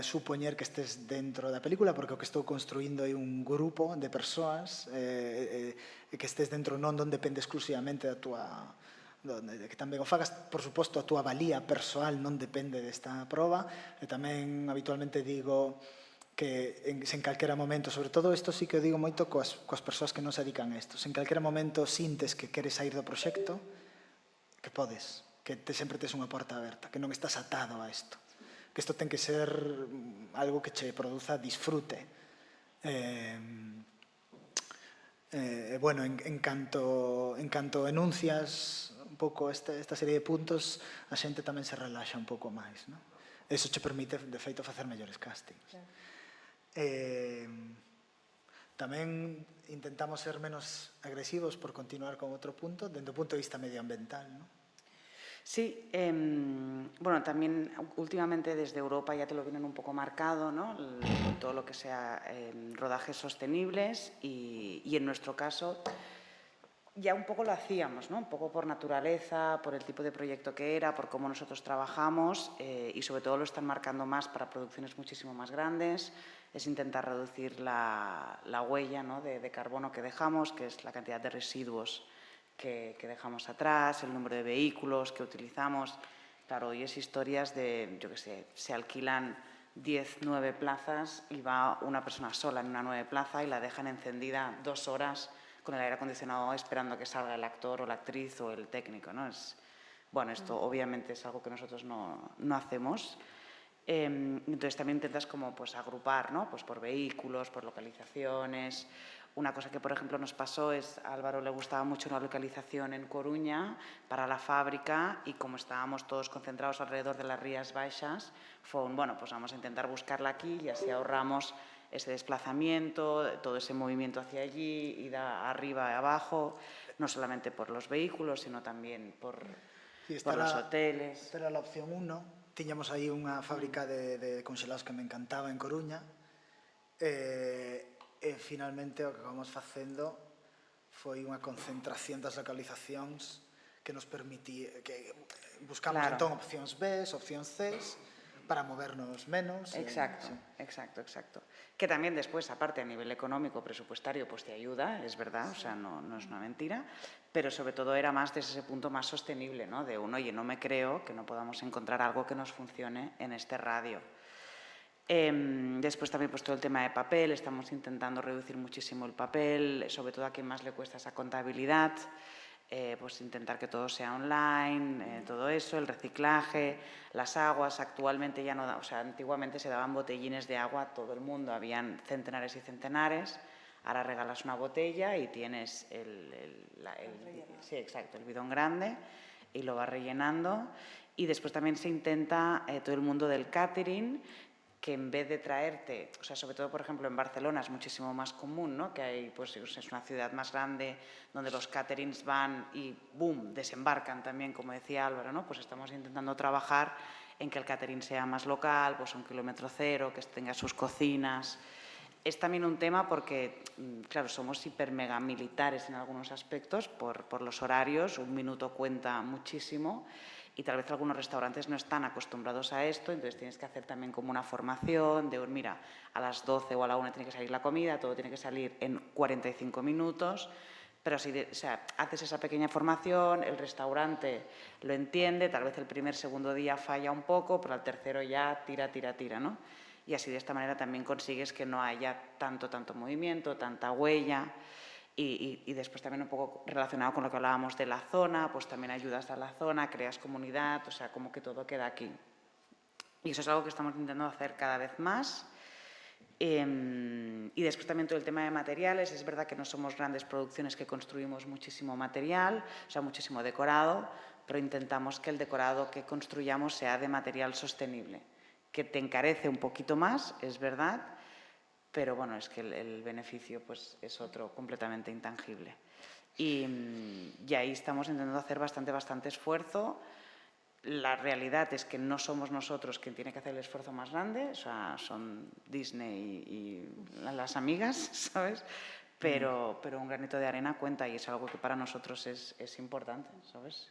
supoñer que estés dentro da película, porque o que estou construindo é un grupo de persoas que estés dentro non depende exclusivamente da tua... que tamén o fagas, por suposto, a túa valía persoal non depende desta proba, e tamén habitualmente digo que se en calquera momento, sobre todo isto sí que o digo moito coas persoas que non se dedican a isto, se en calquera momento sintes que queres sair do proxecto, que podes, que sempre tes unha porta aberta, que non estás atado a isto, que isto ten que ser algo que che produza disfrute. Bueno, en canto enuncias un pouco esta serie de puntos, a xente tamén se relaxa un pouco máis, non? Eso che permite, de feito, facer mellores castings. Tamén intentamos ser menos agresivos, por continuar con outro punto, dende o punto de vista medioambiental, non? Sí, bueno, también últimamente desde Europa ya te lo vienen un poco marcado, ¿no? Todo lo que sea rodajes sostenibles y en nuestro caso ya un poco lo hacíamos, ¿no? Un poco por naturaleza, por el tipo de proyecto que era, por cómo nosotros trabajamos y sobre todo lo están marcando más para producciones muchísimo más grandes, es intentar reducir la huella, ¿no? de carbono que dejamos, que es la cantidad de residuos que dejamos atrás, el número de vehículos que utilizamos. Claro, hoy es historias de, yo qué sé, se alquilan 10, 9 plazas y va una persona sola en una 9 plaza y la dejan encendida 2 horas con el aire acondicionado esperando a que salga el actor o la actriz o el técnico, ¿no? Bueno, esto obviamente es algo que nosotros no hacemos. Entonces también intentas como pues agrupar, ¿no? Pues por vehículos, por localizaciones. Una cosa que, por ejemplo, nos pasó es a Álvaro le gustaba mucho una localización en Coruña para la fábrica y como estábamos todos concentrados alrededor de las Rías Baixas, fue bueno, pues vamos a intentar buscarla aquí y así ahorramos ese desplazamiento, todo ese movimiento hacia allí, ida arriba y abajo, no solamente por los vehículos, sino también por los hoteles. Esta era a opción 1. Tiñamos aí unha fábrica de congelados que me encantaba en Coruña. E finalmente o que acabamos facendo foi unha concentración das localizacións que nos permitía que buscamos entón opcións B, opcións C para movernos menos. Exacto, exacto. Que también después, aparte a nivel económico, presupuestario, pues te ayuda, es verdad, o sea, no es una mentira, pero sobre todo era más desde ese punto más sostenible, ¿no? De oye, no me creo que no podamos encontrar algo que nos funcione en este radio. Después también pues todo el tema de papel, estamos intentando reducir muchísimo el papel, sobre todo a quien más le cuesta esa contabilidad, pues intentar que todo sea online, todo eso, el reciclaje, las aguas, actualmente ya no, o sea, antiguamente se daban botellines de agua a todo el mundo, habían centenares y centenares, ahora regalas una botella y tienes sí, exacto, el bidón grande y lo vas rellenando. Y después también se intenta todo el mundo del catering, que en vez de traerte, o sea, sobre todo, por ejemplo, en Barcelona es muchísimo más común, ¿no? Que hay, pues, es una ciudad más grande donde los caterings van y, boom, desembarcan también, como decía Álvaro, ¿no? Pues estamos intentando trabajar en que el catering sea más local, pues a 1 kilómetro cero, que tenga sus cocinas. Es también un tema porque, claro, somos hiper mega militares en algunos aspectos por los horarios, 1 minuto cuenta muchísimo. Y tal vez algunos restaurantes no están acostumbrados a esto, entonces tienes que hacer también como una formación de, mira, a las 12 o a la 1 tiene que salir la comida, todo tiene que salir en 45 minutos, pero si haces esa pequeña formación, el restaurante lo entiende, tal vez el primer, segundo día falla un poco, pero al tercero ya tira, ¿no? Y así de esta manera también consigues que no haya tanto movimiento, tanta huella. Y después también un poco relacionado con lo que hablábamos de la zona, pues también ayudas a la zona, creas comunidad, o sea, como que todo queda aquí. Y eso es algo que estamos intentando hacer cada vez más. Y después también todo el tema de materiales. Es verdad que no somos grandes producciones que construimos muchísimo material, o sea, muchísimo decorado, pero intentamos que el decorado que construyamos sea de material sostenible, que te encarece un poquito más, es verdad, pero bueno, es que el beneficio pues, es otro completamente intangible. Y ahí estamos intentando hacer bastante esfuerzo. La realidad es que no somos nosotros quien tiene que hacer el esfuerzo más grande, o sea, son Disney y las amigas, ¿sabes? Pero un granito de arena cuenta y es algo que para nosotros es importante, ¿sabes?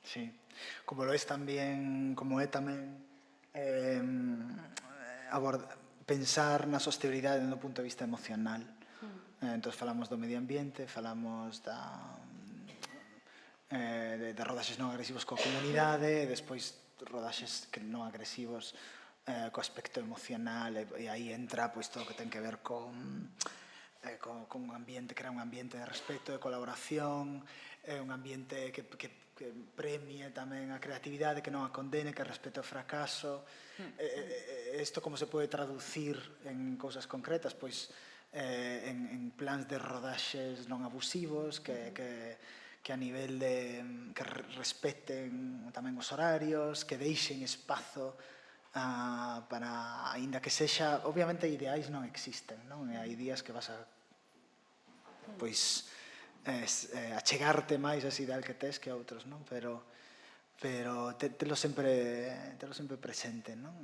Sí, como lo es tamén, como é tamén pensar na sostenibilidade do punto de vista emocional. Entón falamos do medio ambiente, falamos de rodaxes non agresivos coa comunidade, e despois rodaxes que non agresivos co aspecto emocional, e aí entra pois todo o que ten que ver con un ambiente, crear un ambiente de respeto, de colaboración, un ambiente que premie tamén a creatividade, que non a condene, que respete o fracaso. Isto como se pode traducir en cousas concretas? Pois en plans de rodaxes non abusivos, que a nivel de que respeten tamén os horarios, que deixen espazo para, aínda que sexa, obviamente ideais non existen, non? Hai días que vas a pois achegarte máis a ese ideal que tes que a outros, non? Pero telo sempre presente, non?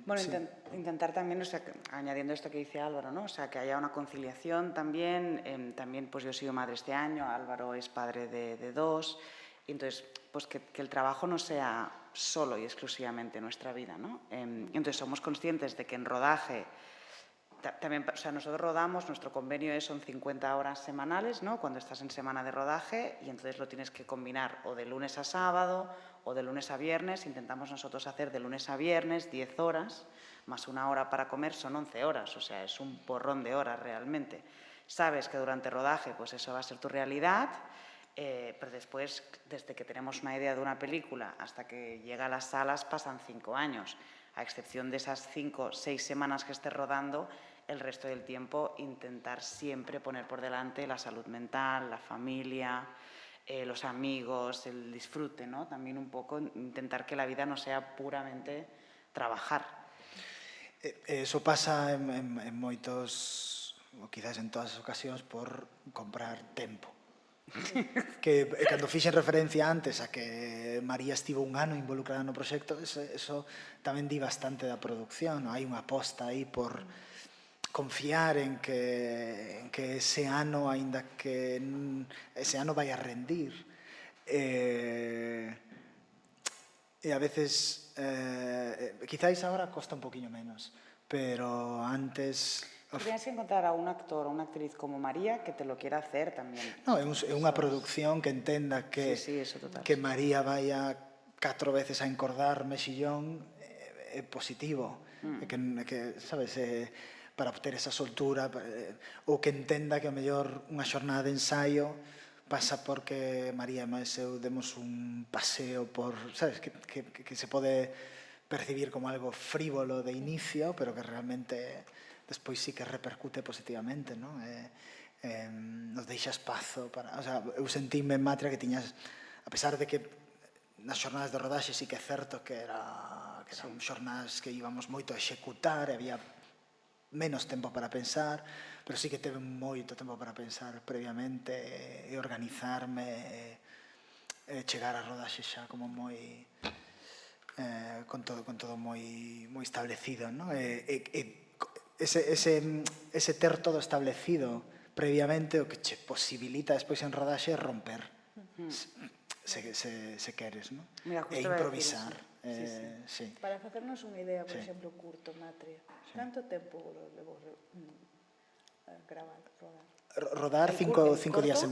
Bueno, sí. intentar también, o sea, añadiendo esto que dice Álvaro, ¿no? O sea, que haya una conciliación también. También, pues yo he sido madre este año, Álvaro es padre de 2, y entonces, pues que el trabajo no sea solo y exclusivamente nuestra vida, ¿no? Entonces somos conscientes de que en rodaje también, o sea, nosotros rodamos, nuestro convenio son 50 horas semanales, ¿no? Cuando estás en semana de rodaje, y entonces lo tienes que combinar o de lunes a sábado o de lunes a viernes. Intentamos nosotros hacer de lunes a viernes 10 horas, más 1 hora para comer, son 11 horas, o sea, es un porrón de horas realmente. Sabes que durante rodaje, pues eso va a ser tu realidad, pero después, desde que tenemos una idea de una película hasta que llega a las salas, pasan 5 años. A excepción de esas 5 o 6 semanas que estés rodando, el resto del tiempo intentar siempre poner por delante la salud mental, la familia, los amigos, el disfrute, ¿no? También un poco intentar que la vida no sea puramente trabajar. Eso pasa en moitos, ou quizás en todas as ocasións, por comprar tempo. Que cando fixen referencia antes a que María estivo 1 ano involucrada no proxecto, eso tamén di bastante da producción, non? Hai unha aposta aí por confiar en que ese ano, aínda que ese ano vai a rendir. E a veces, quizáis agora costa un poquinho menos, pero antes... Tienes que encontrar a un actor o unha actriz como María que te lo quiera hacer tamén. No, é unha producción que entenda que María vaya 4 veces a encordar mexillón é positivo, que sabes, para obter esa soltura, ou que entenda que a mellor unha xornada de ensaio pasa porque María e máis eu demos un paseo por, sabes, que se pode percibir como algo frívolo de inicio, pero que realmente despois sí que repercute positivamente, non? Nos deixa espazo para... O sea, eu sentíme en Matria que tiñas, a pesar de que nas xornadas de rodaxe sí que é certo que eran xornadas que íbamos moito a executar, había menos tempo para pensar, pero sí que teve moito tempo para pensar previamente e organizarme e chegar a rodaxe xa como moi con todo moi establecido, non? Ese ter todo establecido previamente o que che posibilita despois en rodaxe romper se queres, non? Mira, E justo iba a decir improvisar. Sí. Para facernos unha idea, por Sí. exemplo, curto, Matria, canto tempo levou gravar, rodar? Rodar El 5 corto? días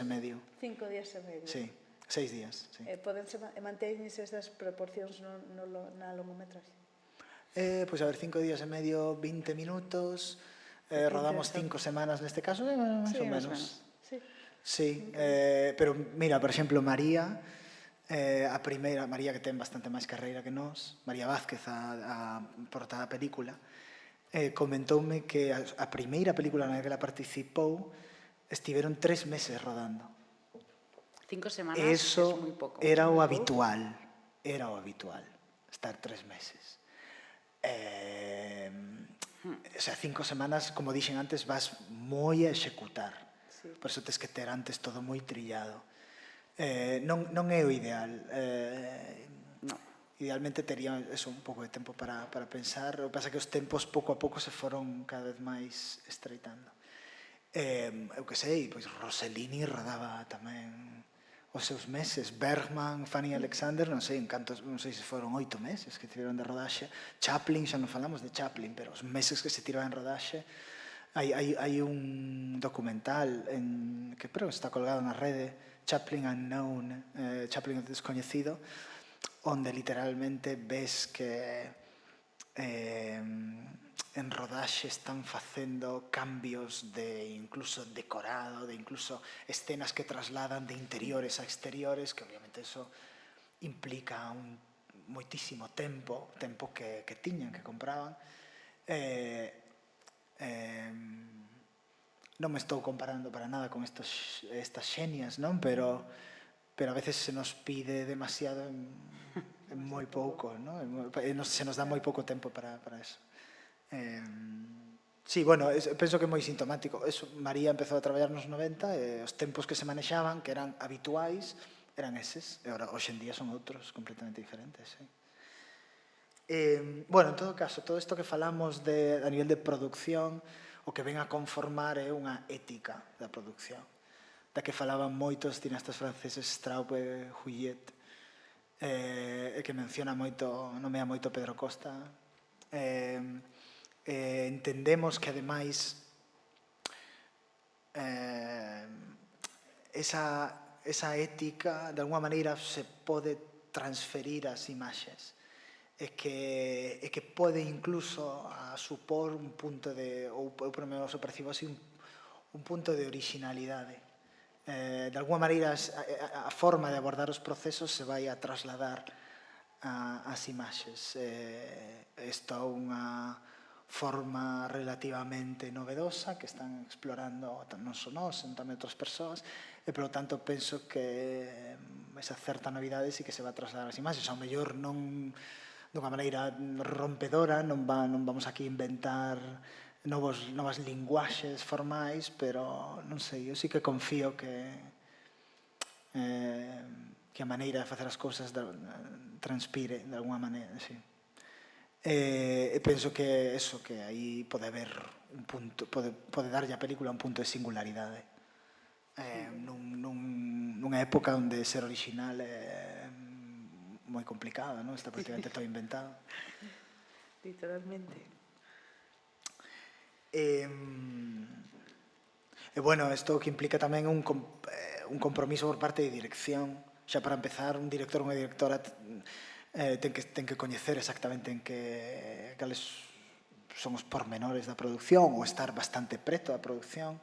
e medio. 5 días e medio. Sí, 6 días. Sí. Mantéñense estas proporcións na longometraxe? Pois a ver, 5 días e medio, 20 minutos, rodamos 5 semanas neste caso, máis ou menos. Sí. Sí, pero mira, por exemplo, María, a primeira, María que ten bastante máis carreira que nós, María Vázquez, a portada da película, comentoume que a primeira película na que ela participou estiveron 3 meses rodando. 5 semanas E iso es moi pouco. era o habitual, estar 3 meses. O sea, 5 semanas, como dixen antes, vas moi a executar. Sí. Por eso tes que ter antes todo moi trillado. Non é o ideal. No. Idealmente tería eso, un pouco de tempo para pensar. O que pasa é que os tempos pouco a pouco se foron cada vez máis estreitando. Eu que sei, pois Rossellini rodaba tamén os seus meses. Bergman, Fanny Alexander, non sei se foron 8 meses que tiveron de rodaxe. Chaplin, xa non falamos de Chaplin, pero os meses que se tiraban en rodaxe. Hai un documental que creo que está colgado na rede, Chaplin Unknown, Chaplin descoñecido, onde literalmente ves que en rodaxe están facendo cambios de incluso decorado, de incluso escenas que trasladan de interiores a exteriores, que obviamente eso implica moitísimo tempo que tiñan, que compraban. Non me estou comparando para nada con estas xenias, non? Pero a veces se nos pide demasiado en moi pouco, non? Se nos dá moi pouco tempo para eso. Sí, bueno, penso que é moi sintomático. María empezou a traballar nos 90 e os tempos que se manexaban, que eran habituais, eran eses. E agora, hoxe en día, son outros completamente diferentes. Bueno, en todo caso, todo isto que falamos a nivel de producción, o que ven a conformar é unha ética da producción, da que falaban moitos cineastas franceses, Straub e Huillet, e que nomea moito Pedro Costa. Entendemos que, ademais, esa ética, de alguma maneira, se pode transferir ás imaxes, e que pode incluso supor un punto de, ou eu por menos o percibo así, un punto de originalidade. De alguma maneira a forma de abordar os procesos se vai a trasladar ás imaxes. Isto é unha forma relativamente novedosa que están explorando non só nós, tamén outras persoas, e polo tanto penso que esa certa novidade sí que se va a trasladar ás imaxes. Ao mellor non dunha maneira rompedora, non vamos aquí inventar novas linguaxes formais, pero non sei, eu sí que confío que a maneira de facer as cousas transpire de alguna maneira, sí. E penso que eso, que aí pode haber un punto, pode darlle a película un punto de singularidade. Nunha época onde ser original é moi complicado, non? Está prácticamente todo inventado. Literalmente. E bueno, isto que implica tamén un compromiso por parte de dirección. Xa para empezar, un director ou unha directora ten que coñecer exactamente cales son os pormenores da produción ou estar bastante preto da produción.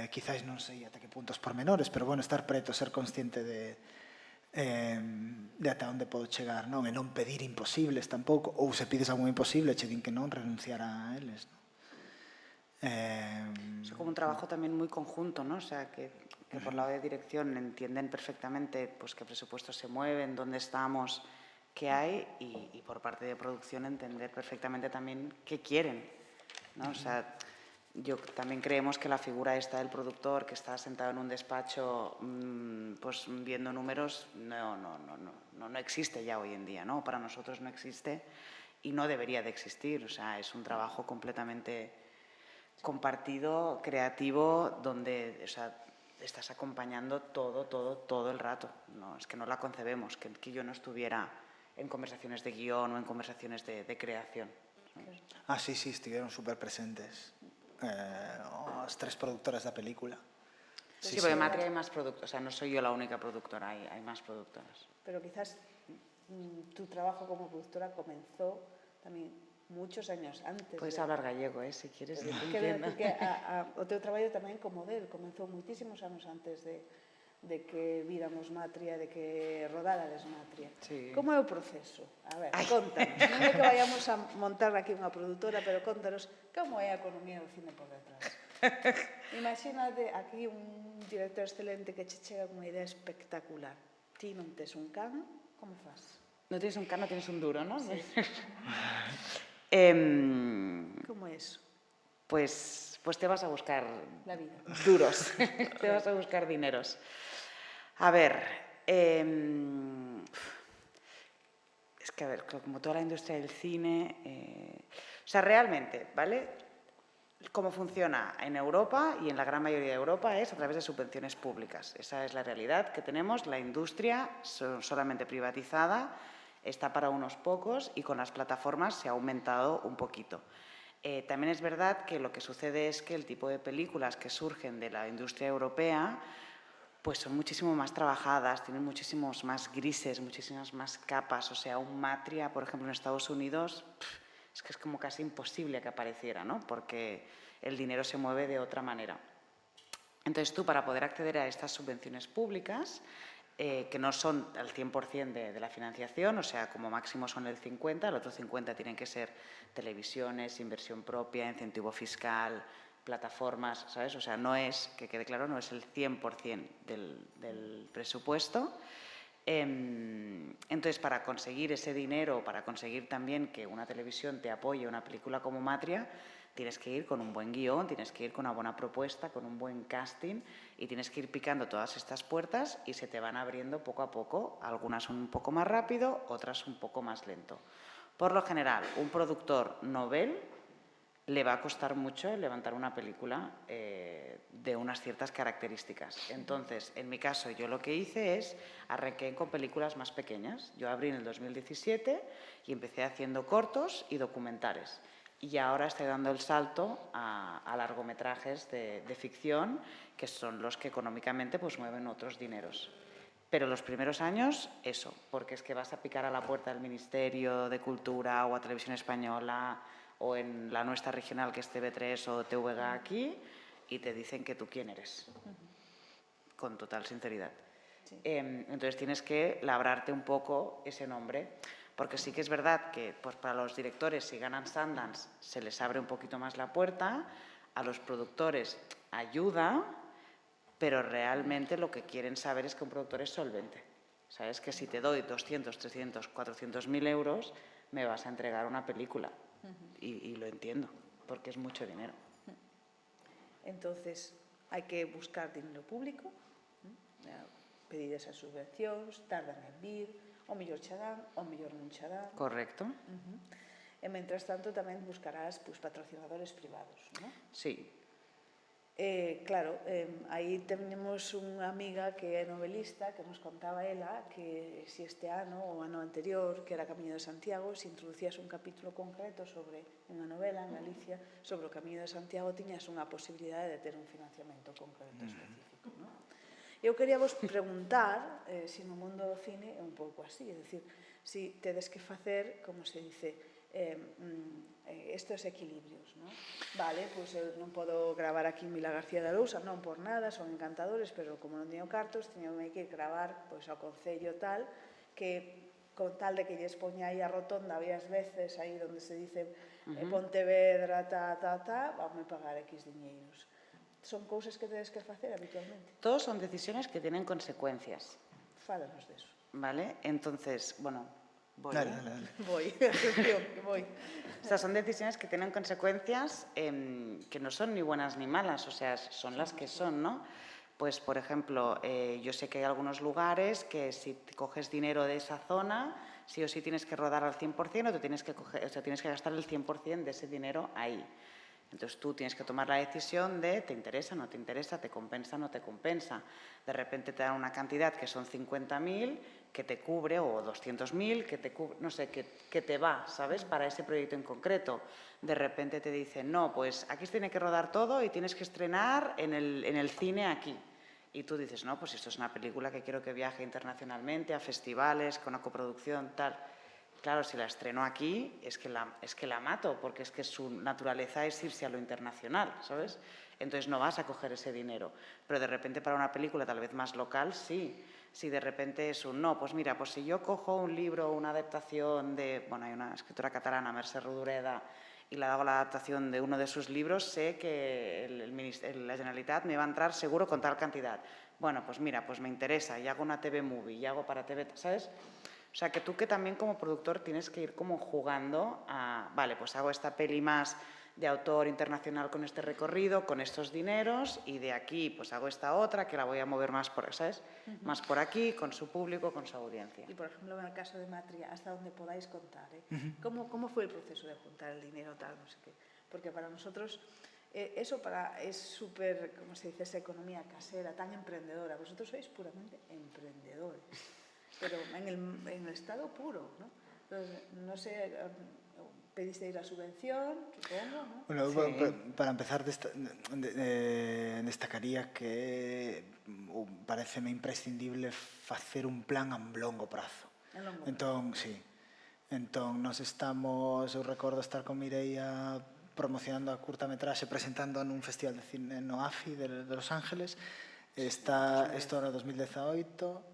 Quizáis non sei ata que punto os pormenores, pero bueno, estar preto, ser consciente de ata onde podo chegar, non? E non pedir imposibles tampouco, ou se pides algo imposible che din que non, renunciar a eles, non? Es como un trabajo tamén moi conjunto, ¿no? O sea, que que por lado de dirección entienden perfectamente pues, qué presupuestos se mueven, dónde estamos, qué hay, y por parte de producción entender perfectamente también qué quieren, ¿no? O sea, yo también creemos que la figura esta del productor que está sentado en un despacho pues viendo números no existe ya hoy en día, ¿no? Para nosotros no existe y no debería de existir. O sea, es un trabajo completamente compartido, creativo, donde, o sea, estás acompañando todo el rato. No, es que no la concebemos, que yo no estuviera en conversaciones de guión o en conversaciones de creación. Ah, sí, estuvieron súper presentes. As 3 productoras da película. Sí, porque en Matria hay más productoras, o sea, no soy yo la única productora, hay más productoras. Pero quizás tu trabajo como productora comenzó tamén muchos años antes. Puedes hablar gallego, si quieres. Quero decir que o teu traballo tamén como del comenzou moitísimos anos antes de que víramos Matria, de que rodárades Matria. Sí. Como é o proceso? A ver, contanos. Non é que vayamos a montar aquí unha produtora, pero contanos como é a economía do cine por detrás. Imagínate aquí un director excelente que che chega con unha idea espectacular. Ti non tes un can, como fas? No tienes un can, no tienes un duro, ¿no? Sí. ¿Cómo es? Pues te vas a buscar La vida. duros, te vas a buscar dineros. A ver, es que, a ver, como toda la industria del cine, o sea, realmente, ¿vale? Cómo funciona en Europa y en la gran mayoría de Europa es a través de subvenciones públicas. Esa es la realidad que tenemos. La industria solamente privatizada está para unos pocos y con las plataformas se ha aumentado un poquito. También es verdad que lo que sucede es que el tipo de películas que surgen de la industria europea pues son muchísimo más trabajadas, tienen muchísimos más grises, muchísimas más capas. O sea, un Matria, por ejemplo, en Estados Unidos, es que es como casi imposible que apareciera, ¿no? Porque el dinero se mueve de otra manera. Entonces tú, para poder acceder a estas subvenciones públicas, que no son al 100% de la financiación, o sea, como máximo son el 50%, el otro 50% tienen que ser televisiones, inversión propia, incentivo fiscal, plataformas, ¿sabes? O sea, no es, que quede claro, no es el 100% del presupuesto. Entonces, para conseguir ese dinero, para conseguir también que una televisión te apoye una película como Matria, tienes que ir con un buen guión, tienes que ir con una buena propuesta, con un buen casting y tienes que ir picando todas estas puertas y se te van abriendo poco a poco. Algunas un poco más rápido, otras un poco más lento. Por lo general, un productor novel le va a costar mucho levantar una película de unas ciertas características. Entonces, en mi caso, yo lo que hice es arranqué con películas más pequeñas. Yo abrí en el 2017 y empecé haciendo cortos y documentales. Y ahora estoy dando el salto a largometrajes de ficción, que son los que económicamente pues mueven otros dineros. Pero los primeros años, eso, porque es que vas a picar a la puerta del Ministerio de Cultura o a Televisión Española o en la nuestra regional, que es TV3 o TVG aquí, y te dicen que tú quién eres, con total sinceridad. Sí. Entonces tienes que labrarte un poco ese nombre, porque sí que es verdad que pues, para los directores, si ganan Sundance, se les abre un poquito más la puerta, a los productores ayuda, pero realmente lo que quieren saber es que un productor es solvente. ¿Sabes? Que si te doy 200, 300, 400.000 euros, me vas a entregar una película. Y lo entiendo, porque es mucho dinero. Entonces, hai que buscar dinero público, pedir esas subvencións, tardan en vir, o mellor xa dan, o mellor non xa dan. Correcto. E, mentras tanto, tamén buscarás patrocinadores privados, non? Sí. Claro, aí tenemos unha amiga que é novelista que nos contaba ela que si este ano ou ano anterior, que era Camiño de Santiago, se introducías un capítulo concreto sobre unha novela en Galicia sobre o Camiño de Santiago, tiñas unha posibilidade de ter un financiamento concreto específico, non? Eu quería vos preguntar se no mundo do cine é un pouco así, é dicir, si tedes que facer, como se dice, estes equilibrios, non? Vale, pois eu non podo gravar aquí en Vila García de Arousa, non por nada, son encantadores, pero como non teño cartos, teño que ir gravar pois ao concello tal, que con tal de que lles poña aí a rotonda varias veces, aí onde se dice Pontevedra, vaume pagar X diñeiros. Son cousas que tedes que facer habitualmente. Todos son decisiones que tienen consecuencias, Fálanos de eso. ¿vale? Entonces, bueno, voy. Dale, dale, dale. Voy, atención, que voy. O sea, son decisiones que tienen consecuencias que no son ni buenas ni malas, o sea, son las que son, ¿no? Pues, por ejemplo, yo sé que hay algunos lugares que si coges dinero de esa zona, sí o sí tienes que rodar al 100% o te tienes que tienes que gastar el 100% de ese dinero ahí. Entonces tú tienes que tomar la decisión de te interesa, no te interesa, te compensa, no te compensa. De repente te dan una cantidad que son 50.000 que te cubre o 200.000 que te cubre, no sé, que te va, ¿sabes? Para ese proyecto en concreto. De repente te dicen, no, pues aquí se tiene que rodar todo y tienes que estrenar en el cine aquí. Y tú dices, no, pues esto es una película que quiero que viaje internacionalmente, a festivales, con una coproducción, tal. Claro, si la estreno aquí, es que la mato, porque es que su naturaleza es irse a lo internacional, ¿sabes? Entonces no vas a coger ese dinero. Pero de repente para una película tal vez más local, sí. Si de repente es un no, pues mira, pues si yo cojo un libro, una adaptación de, bueno, hay una escritora catalana, Mercè Rodoreda, y le hago la adaptación de uno de sus libros, sé que la Generalitat me va a entrar seguro con tal cantidad. Bueno, pues mira, pues me interesa, y hago una TV Movie, y hago para TV, ¿sabes? O sea, que tú que también como productor tienes que ir como jugando a, vale, pues hago esta peli más de autor internacional con este recorrido, con estos dineros, y de aquí pues hago esta otra que la voy a mover más por, ¿sabes? Más por aquí, con su público, con su audiencia. Y por ejemplo, en el caso de Matria, hasta donde podáis contar, ¿Cómo fue el proceso de juntar el dinero, tal, no sé qué? Porque para nosotros eso es súper, ¿cómo se dice? Esa economía casera, tan emprendedora. Vosotros sois puramente emprendedores, pero en el estado puro, ¿no? Entonces, no sé, pedisteis la subvención, supongo, ¿no? Bueno, Sí. para empezar, destacaría que pareceme imprescindible facer un plan a longo prazo. A longo prazo. Entón, sí. Entón, nos estamos, eu recordo estar con Mireia promocionando a curtametraxe, presentando nun festival de cine no AFI de Los Ángeles. Isto era 2018,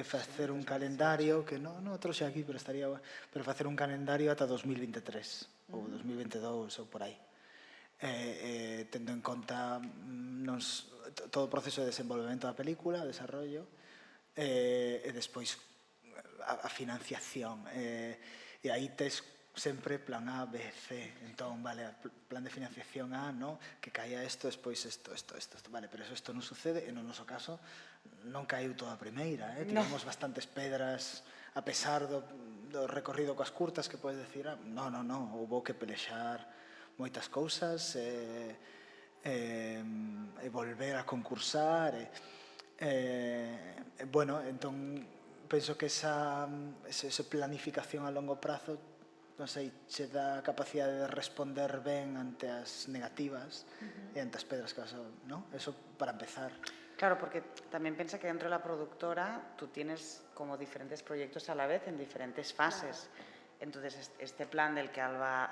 facer un calendario que non o trouxe aquí, pero estaría pero facer un calendario ata 2023 ou 2022 ou por aí, tendo en conta todo o proceso de desenvolvemento da película, desarrollo, e despois a financiación, e aí tes sempre plan A, B, C. Entón, vale, plan de financiación A, no, que caia isto, despois isto. Vale, pero isto non sucede, e no noso caso non caiu toda a primeira, tivemos bastantes pedras, a pesar do recorrido coas curtas, que podes decir, non, houve que pelexar moitas cousas, e volver a concursar, bueno, entón, penso que esa planificación a longo prazo, non sei, che dá a capacidade de responder ben ante as negativas e ante as pedras que vas a, ¿no? Eso para empezar. Claro, porque también piensa que dentro de la productora tú tienes como diferentes proyectos a la vez en diferentes fases. Entonces, este plan del que habla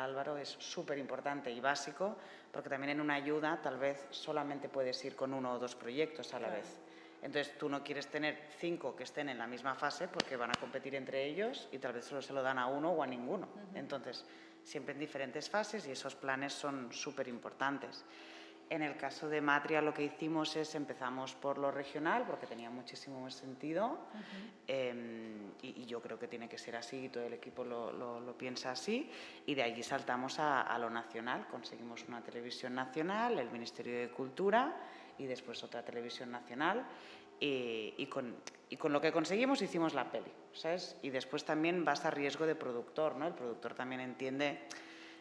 Álvaro es súper importante y básico, porque también en una ayuda tal vez solamente puedes ir con 1 o 2 proyectos a la vez. Entonces, tú no quieres tener 5 que estén en la misma fase porque van a competir entre ellos y tal vez solo se lo dan a uno o a ninguno. Entonces, siempre en diferentes fases y esos planes son súper importantes. En el caso de Matria lo que hicimos es empezamos por lo regional porque tenía muchísimo más sentido y yo creo que tiene que ser así y todo el equipo lo piensa así y de allí saltamos a lo nacional, conseguimos una televisión nacional, el Ministerio de Cultura y después otra televisión nacional y con lo que conseguimos hicimos la peli, ¿sabes? Y después también vas a riesgo de productor, ¿no? El productor también entiende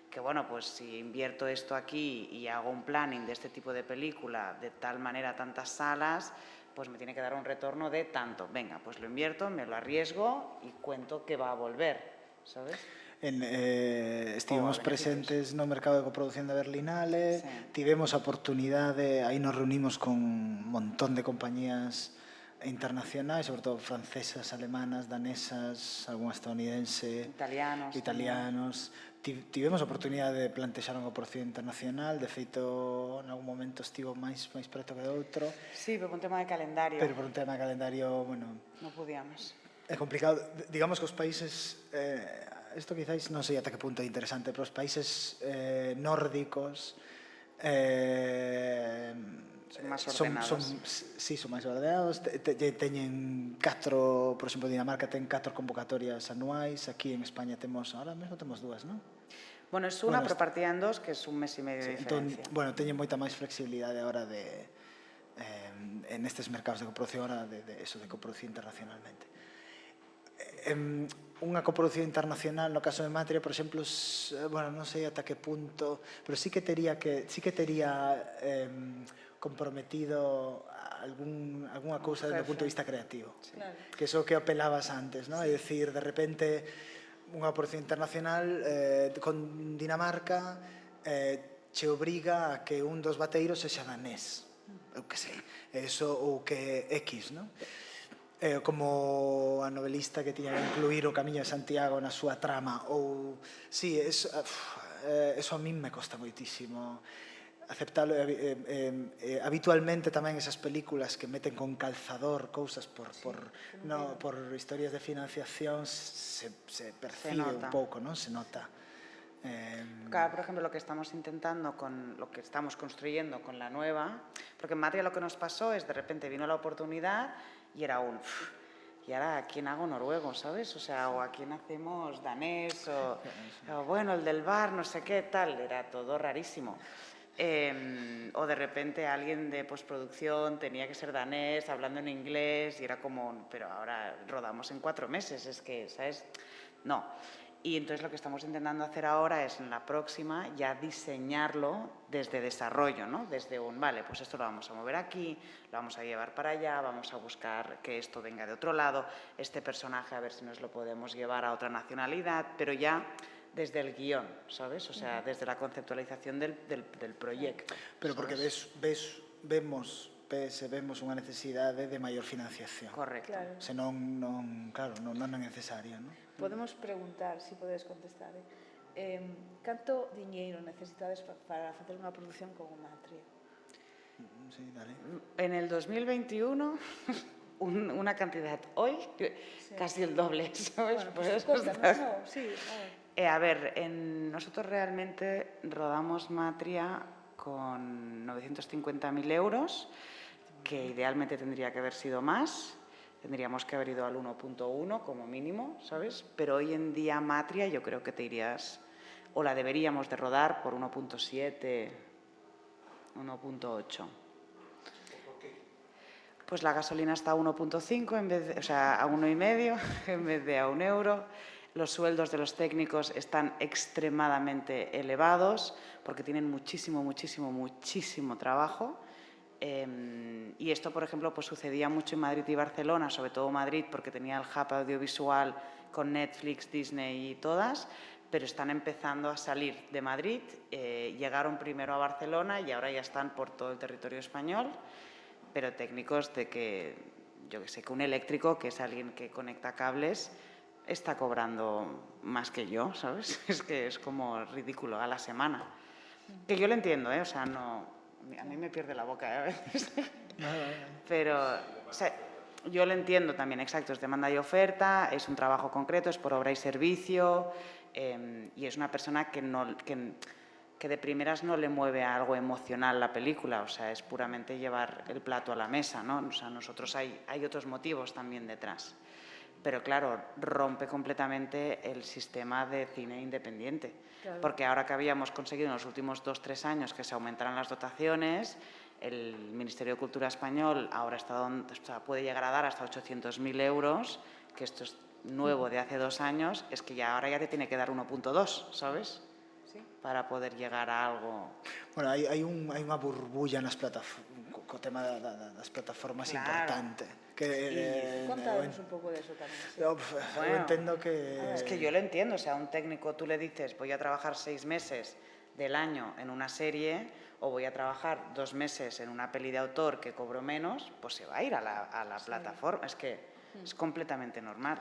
que, bueno, pues si invierto esto aquí y hago un planning de este tipo de película de tal manera, tantas salas, pues me tiene que dar un retorno de tanto. Venga, pues lo invierto, me lo arriesgo y cuento que va a volver, ¿sabes? Estivemos presentes no mercado de coproducción da Berlinale, tivemos a oportunidade, aí nos reunimos con un montón de compañías internacionais, sobre todo francesas, alemanas, danesas, algún estadounidense, italianos. Tivemos a oportunidade de plantexar unha coproducción internacional, de feito, en algún momento estivo máis preto que de outro. Sí, pero por un tema de calendario. Pero por un tema de calendario, bueno... No podíamos. É complicado. Digamos que os países... Isto quizáis non sei ata que punto é interesante, pero os países nórdicos máis ordenados. Sí, son máis ordenados. Teñen 4, por exemplo, Dinamarca ten 4 convocatorias anuais. Aquí en España temos, ahora mesmo temos 2, non? Bueno, es una, pero partida en 2, que es un mes e medio de diferencia. Bueno, teñen moita máis flexibilidade ahora en estes mercados de coproducción, ahora de coproducir internacionalmente. Unha coproducción internacional, no caso de Matria, por exemplo, bueno, non sei ata que punto, pero sí que tería comprometido algunha cousa desde o punto de vista creativo. Que iso que apelabas antes, non? É dicir, de repente, unha coproducción internacional con Dinamarca che obriga a que un dos bateiros sexa danés. Eu que sei, eso ou que X, non? Como a novelista que tiña que incluir o Camiño de Santiago na súa trama, ou... Sí, eso a min me costa moitísimo aceptalo. Habitualmente tamén esas películas que meten con calzador cousas por historias de financiación se percibe un pouco, non? Se nota. Claro, por ejemplo, lo que estamos intentando con lo que estamos construyendo con la nueva, porque en Matria lo que nos pasó es de repente vino la oportunidad y era ¿y ahora a quién hago noruego, sabes? O sea, o a quién hacemos danés, o bueno, el del bar, no sé qué, tal, era todo rarísimo. O de repente alguien de postproducción tenía que ser danés, hablando en inglés, y era como, pero ahora rodamos en 4 meses, es que, ¿sabes? No. Y entonces lo que estamos intentando hacer ahora es en la próxima ya diseñarlo desde desarrollo, ¿no? Desde vale, pues esto lo vamos a mover aquí, lo vamos a llevar para allá, vamos a buscar que esto venga de otro lado, este personaje a ver si nos lo podemos llevar a otra nacionalidad, pero ya desde el guión, ¿sabes? O sea, desde la conceptualización del proyecto. Pero porque vemos unha necesidade de maior financiación. Correcto. Claro. Senón, claro, non é necesaria, non? Podemos preguntar, si podes contestar, canto diñeiro necesitades para facer unha produción como Matria? Sí, dale. En el 2021, una cantidad. Hoy, casi el doble, ¿sabes? Bueno, pues cuéntanos, no, sí, a ver, nosotros realmente rodamos Matria con 950.000 euros, que idealmente tendría que haber sido más. Tendríamos que haber ido al 1.1 como mínimo, ¿sabes? Pero hoy en día Matria yo creo que te irías, o la deberíamos de rodar por 1.7, 1.8. Pues la gasolina está a 1.5, o sea, a 1,5 en vez de a 1 euro. Los sueldos de los técnicos están extremadamente elevados porque tienen muchísimo trabajo. Y esto, por ejemplo, pues sucedía mucho en Madrid y Barcelona, sobre todo Madrid, porque tenía el hub audiovisual con Netflix, Disney y todas, pero están empezando a salir de Madrid, llegaron primero a Barcelona y ahora ya están por todo el territorio español, pero técnicos de que, yo que sé, que un eléctrico, que es alguien que conecta cables, está cobrando más que yo, ¿sabes? Es que es como ridículo a la semana. Que yo lo entiendo, o sea, no... A mí me pierde la boca a veces. Pero, o sea, yo lo entiendo también, exacto, es demanda y oferta, es un trabajo concreto, es por obra y servicio, y es una persona que de primeras no le mueve a algo emocional la película, o sea, es puramente llevar el plato a la mesa, ¿no? O sea, nosotros hay otros motivos también detrás. Pero claro, rompe completamente el sistema de cine independiente. Claro. Porque ahora que habíamos conseguido en los últimos 2-3 años que se aumentaran las dotaciones, el Ministerio de Cultura español ahora puede llegar a dar hasta 800.000 euros, que esto es nuevo de hace 2 años, es que ya ahora ya te tiene que dar 1.2, ¿sabes? Sí. Para poder llegar a algo... Bueno, hai unha burbulla nas co tema das plataformas importante. Contanos un pouco de eso tamén. Sí. Yo entiendo que... Es que yo lo entiendo, o sea, a un técnico tú le dices voy a trabajar 6 meses del año en una serie o voy a trabajar 2 meses en una peli de autor que cobro menos, pues se va a ir a la plataforma, es que es completamente normal.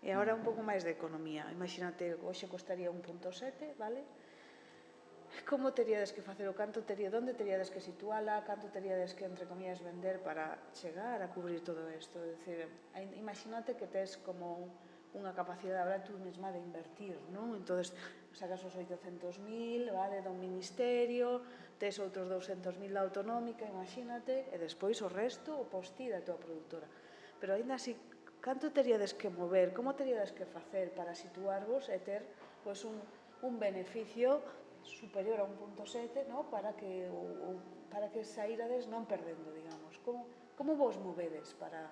E agora un pouco máis de economía. Imagínate, hoxe costaría 1.7, vale? Como teríades que facer o onde teríades que situala, canto teríades que, entre comillas, vender para chegar a cubrir todo isto? É dicir, imagínate que tes como unha capacidade ahora tú mesma de invertir, non? Entón, sacas os 800.000, vale, do ministerio, tes outros 200.000 da autonómica, imagínate, e despois o resto o pos ti da tua produtora. Pero aínda así, canto teríades que mover, como teríades que facer para situarvos e ter pois, un beneficio superior a 1.7, no? para que saírades non perdendo, digamos. Como vos movedes para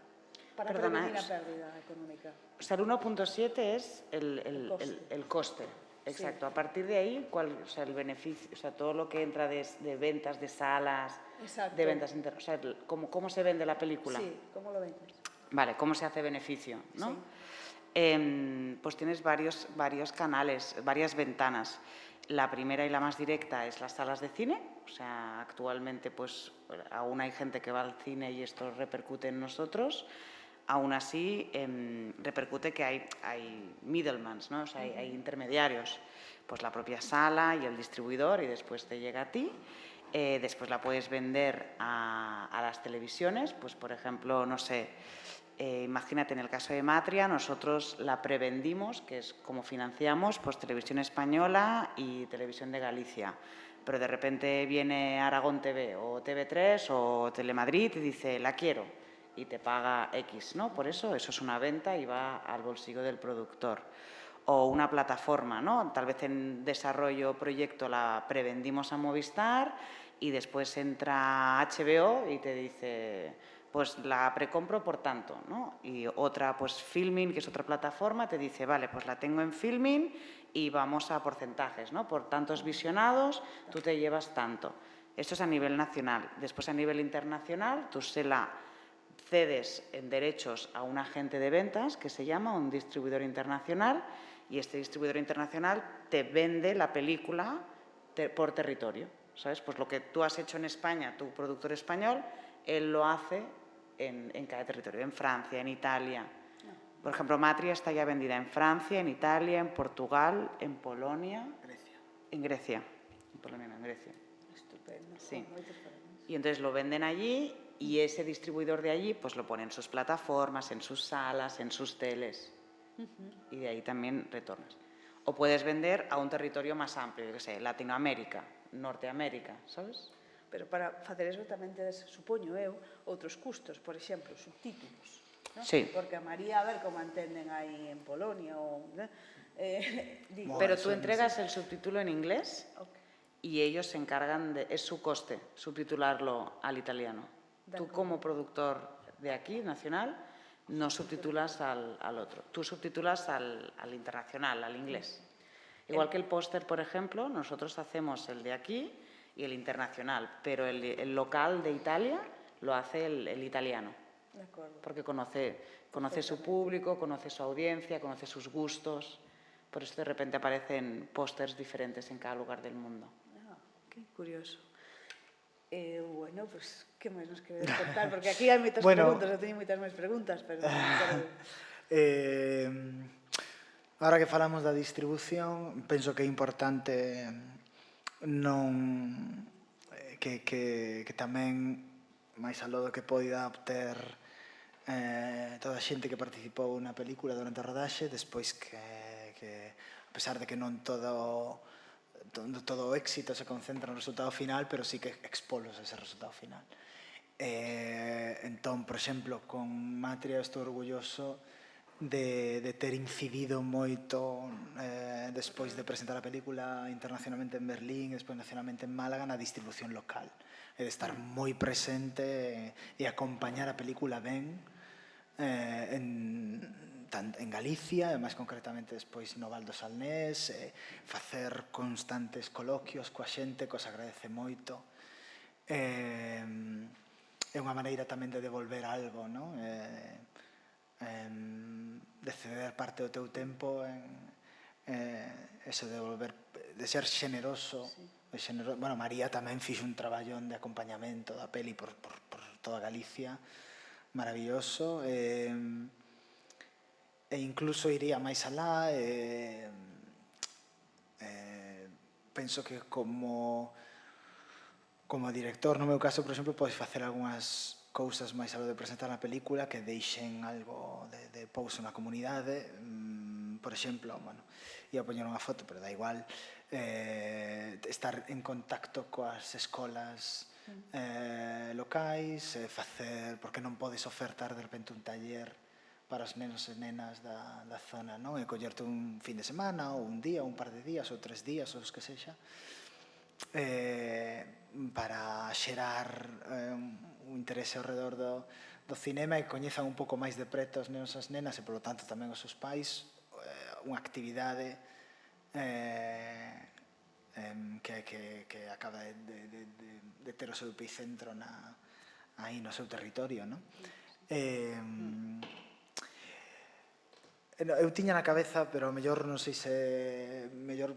prevenir a pérdida económica? O sea, el 1.7 es el coste. Exacto. Sí. A partir de ahí, o sea, el beneficio, o sea, todo lo que entra de ventas de salas, Exacto. de ventas internas, o sea, ¿cómo se vende la película? Sí, ¿cómo lo vendes? Vale, ¿cómo se hace beneficio? ¿No? Sí. Pues tienes varios canales, varias ventanas. La primera y la más directa es las salas de cine. O sea, actualmente pues aún hay gente que va al cine y esto repercute en nosotros. Aún así, repercute que hay middlemans, ¿no? O sea, hay intermediarios. Pues la propia sala y el distribuidor y después te llega a ti. Después la puedes vender a las televisiones. Pues, por ejemplo, no sé, imagínate en el caso de Matria, nosotros la prevendimos, que es como financiamos, pues Televisión Española y Televisión de Galicia. Pero de repente viene Aragón TV o TV3 o Telemadrid y dice, la quiero, y te paga X, ¿no? Por eso es una venta y va al bolsillo del productor. O una plataforma, ¿no? Tal vez en desarrollo proyecto la prevendimos a Movistar y después entra HBO y te dice, pues la precompro por tanto, ¿no? Y otra, pues Filmin, que es otra plataforma, te dice, vale, pues la tengo en Filmin y vamos a porcentajes, ¿no? Por tantos visionados, tú te llevas tanto. Esto es a nivel nacional. Después, a nivel internacional, tú se la cedes en derechos a un agente de ventas que se llama un distribuidor internacional y este distribuidor internacional te vende la película por territorio, ¿sabes? Pues lo que tú has hecho en España, tu productor español, él lo hace en cada territorio, en Francia, en Italia. Por ejemplo, Matria está ya vendida en Francia, en Italia, en Portugal, en Polonia, en Grecia. En Polonia, no, en Grecia. Estupendo. Sí. Y entonces lo venden allí y ese distribuidor de allí pues lo pone en sus plataformas, en sus salas, en sus teles. Y de ahí también retornas. O puedes vender a un territorio más amplio, yo que sé, Latinoamérica, Norteamérica, sabes? Pero para facer eso tamén tedes, supoño eu, outros custos, por exemplo, subtítulos. ¿No? Sí. Porque a María, a ver como entenden aí en Polonia ou... digo, Pero tú entregas el subtítulo en inglés okay. y ellos se encargan de, es su coste, subtitularlo al italiano. Tú como productor de aquí, nacional, no subtitulas al otro. Tú subtitulas al internacional, al inglés. Igual que el póster, por ejemplo, nosotros hacemos el de aquí y el internacional, pero el local de Italia lo hace el italiano. De acuerdo. Porque conoce su público, conoce su audiencia, conoce sus gustos. Por eso de repente aparecen pósters diferentes en cada lugar del mundo. Ah, qué curioso. Bueno, pues, que máis nos queredes contar? Porque aquí hai moitas preguntas, eu teño moitas máis preguntas, pero... Ahora que falamos da distribución, penso que é importante non que tamén, máis aló do que poida obter toda a xente que participou na película durante a rodaxe, despois que a pesar de que non todo o éxito se concentra no resultado final, pero sí que expolos ese resultado final. Entón, por exemplo, con Matria estou orgulloso de ter incidido moito despois de presentar a película internacionalmente en Berlín, despois nacionalmente en Málaga, na distribución local. E de estar moi presente e acompañar a película ben en Galicia, e máis concretamente despois no Val do Salnés, facer constantes coloquios coa xente, que os agradece moito. É unha maneira tamén de devolver algo, non? De ceder parte do teu tempo eso de volver, de ser xeneroso. Bueno, María tamén fixo un traballón de acompañamento da peli por toda Galicia maravilloso, e incluso iría máis alá. Penso que como director, no meu caso, por exemplo, podes facer algunhas cousas máis algo de presentar na película que deixen algo de pouso na comunidade. Por exemplo, bueno, ia poñer unha foto, pero da igual, estar en contacto coas escolas locais, facer, porque non podes ofertar de repente un taller para os nenos e nenas da zona, non? E collerte un fin de semana, ou un día, ou un par de días, ou 3 días, ou os que sexa, para xerar un interese ao redor do cinema e coñezan un pouco máis de preto os nenos e as nenas e, polo tanto, tamén os seus pais, unha actividade que acaba de ter o seu epicentro aí no seu territorio, non? Eu tiña na cabeza, pero mellor non sei se mellor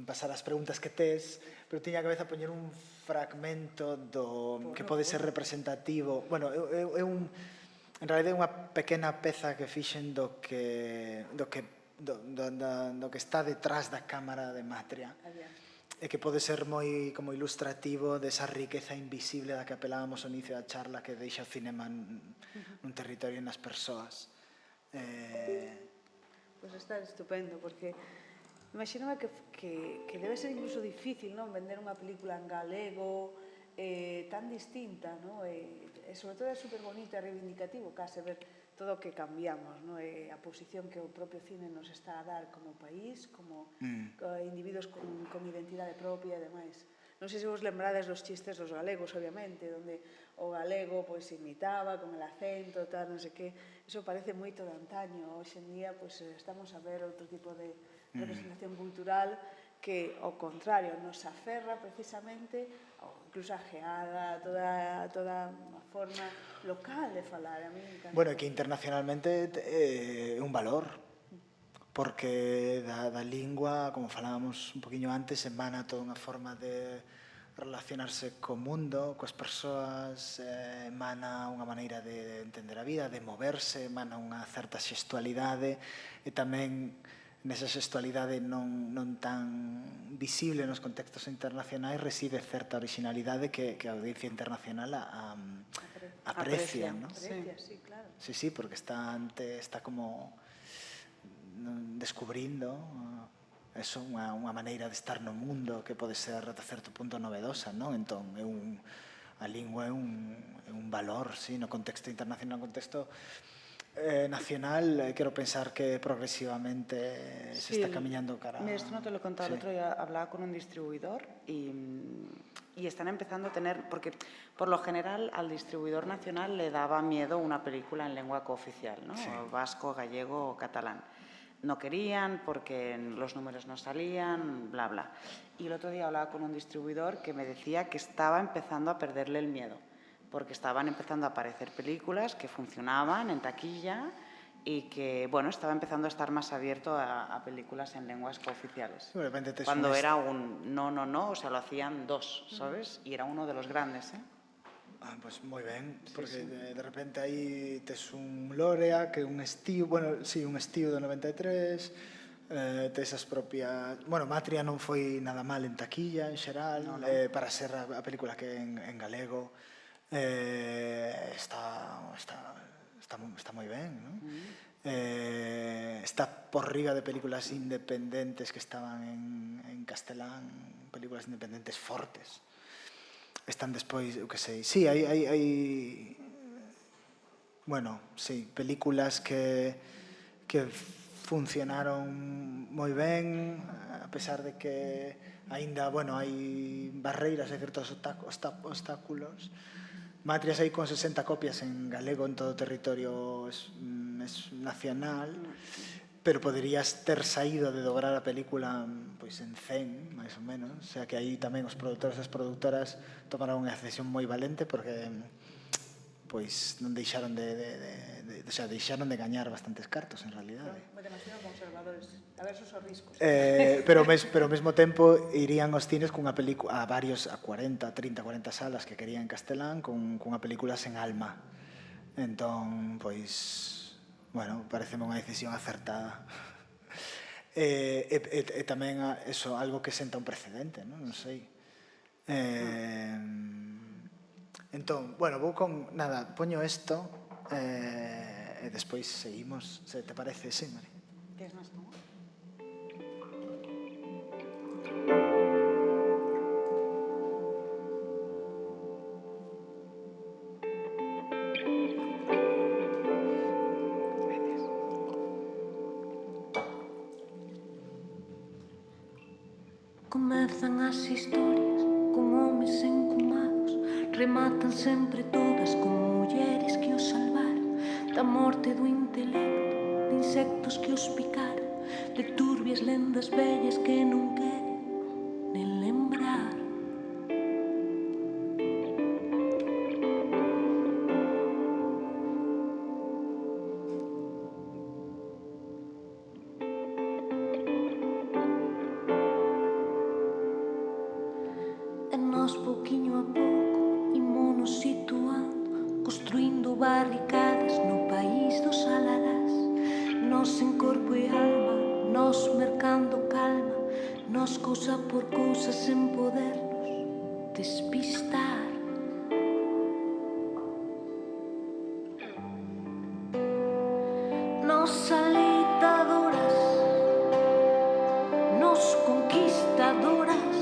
pasar as preguntas que tes, pero tiña na cabeza poñer un fragmento do que pode ser representativo. Bueno, en realidad é unha pequena peza que fixen do que está detrás da cámara de Matria, e que pode ser moi como ilustrativo desa riqueza invisible da que apelábamos ao inicio da charla, que deixa o cinema nun territorio e nas persoas. Pois está estupendo, porque imagíname que debe ser incluso difícil, non, vender unha película en galego tan distinta, non? E sobre todo é super bonito e reivindicativo case ver todo o que cambiamos, non? E a posición que o propio cine nos está a dar como país, como individuos con identidade propia e demais. Non sei se vos lembrades dos chistes dos galegos, obviamente, onde o galego pois imitaba con el acento, tal, non sei que. Iso parece moito de antaño. Hoxe en día pois estamos a ver outro tipo de representación cultural que, ao contrario, nos aferra precisamente, ou incluso a geada, toda unha forma local de falar. A mí me encanta. Bueno, que internacionalmente é un valor, porque da lingua, como falábamos un poquinho antes, emana toda unha forma de relacionarse co mundo, coas persoas, emana unha maneira de entender a vida, de moverse, emana unha certa xestualidade, e tamén nesa xestualidade non tan visible nos contextos internacionais reside certa originalidade que a audiencia internacional aprecia, ¿no? Aprecia, sí, claro. Sí, porque está como descubrindo eso, unha maneira de estar no mundo que pode ser ata certo punto novedosa, non? Entón, a lingua é un valor, sí, no contexto internacional, no contexto nacional, quero pensar que progresivamente se está camiñando cara... Esto no te lo he contado el otro día, hablaba con un distribuidor y están empezando a tener, porque por lo general al distribuidor nacional le daba miedo una película en lengua cooficial, ¿no? Sí. Vasco, gallego o catalán. No querían porque los números no salían, bla, bla. Y el otro día hablaba con un distribuidor que me decía que estaba empezando a perderle el miedo, porque estaban empezando a aparecer películas que funcionaban en taquilla y que, bueno, estaba empezando a estar más abierto a películas en lenguas cooficiales. Cuando era un no, o sea, lo hacían dos, ¿sabes? Y era uno de los grandes, ¿eh? Pues moi ben, porque de repente aí tes un Lorea, que é un estío, bueno, sí, un estío do 93, tes as propias... Bueno, Matria non foi nada mal en taquilla, en xeral, para ser a película que en galego está moi ben, non? Está por riba de películas independentes que estaban en castelán, películas independentes fortes. Están despois, eu que sei, sí, hai bueno, sí, películas que funcionaron moi ben, a pesar de que aínda, bueno, hai barreiras, hai certos obstáculos. Matria aí con 60 copias en galego en todo o territorio nacional, pero poderías ter saído de dobrar a película pois en 100, máis ou menos. O sea que aí tamén os produtores e as produtoras tomaron unha decisión moi valente porque pois non deixaron o sea, deixaron de gañar bastantes cartos en realidade. Demasiado conservadores, aversos aos riscos. Pero ao mesmo tempo irían aos cines cunha película a varios, a 40, 30, 40 salas que querían en castelán cunha película sen alma. Entón, pois bueno, pareceme unha decisión acertada. E tamén algo que senta un precedente, non sei. Entón, bueno, vou con... Nada, poño isto e despois seguimos, se te parece, sí, Mari. Tienes máis como? Comezan as historias con homes encumados, rematan sempre todas con mulleres que os salvaron da morte do intelecto, de insectos que os picaron, de turbias lendas vellas que non queren nen lembrar. E nós, pouquiño a pouco, imos situando, construindo barricadas no país dos alarás. Nós en corpo e alma, nós mercando calma, nós cousa por cousa sen podernos despistar. Nós aleitadoras, nós conquistadoras,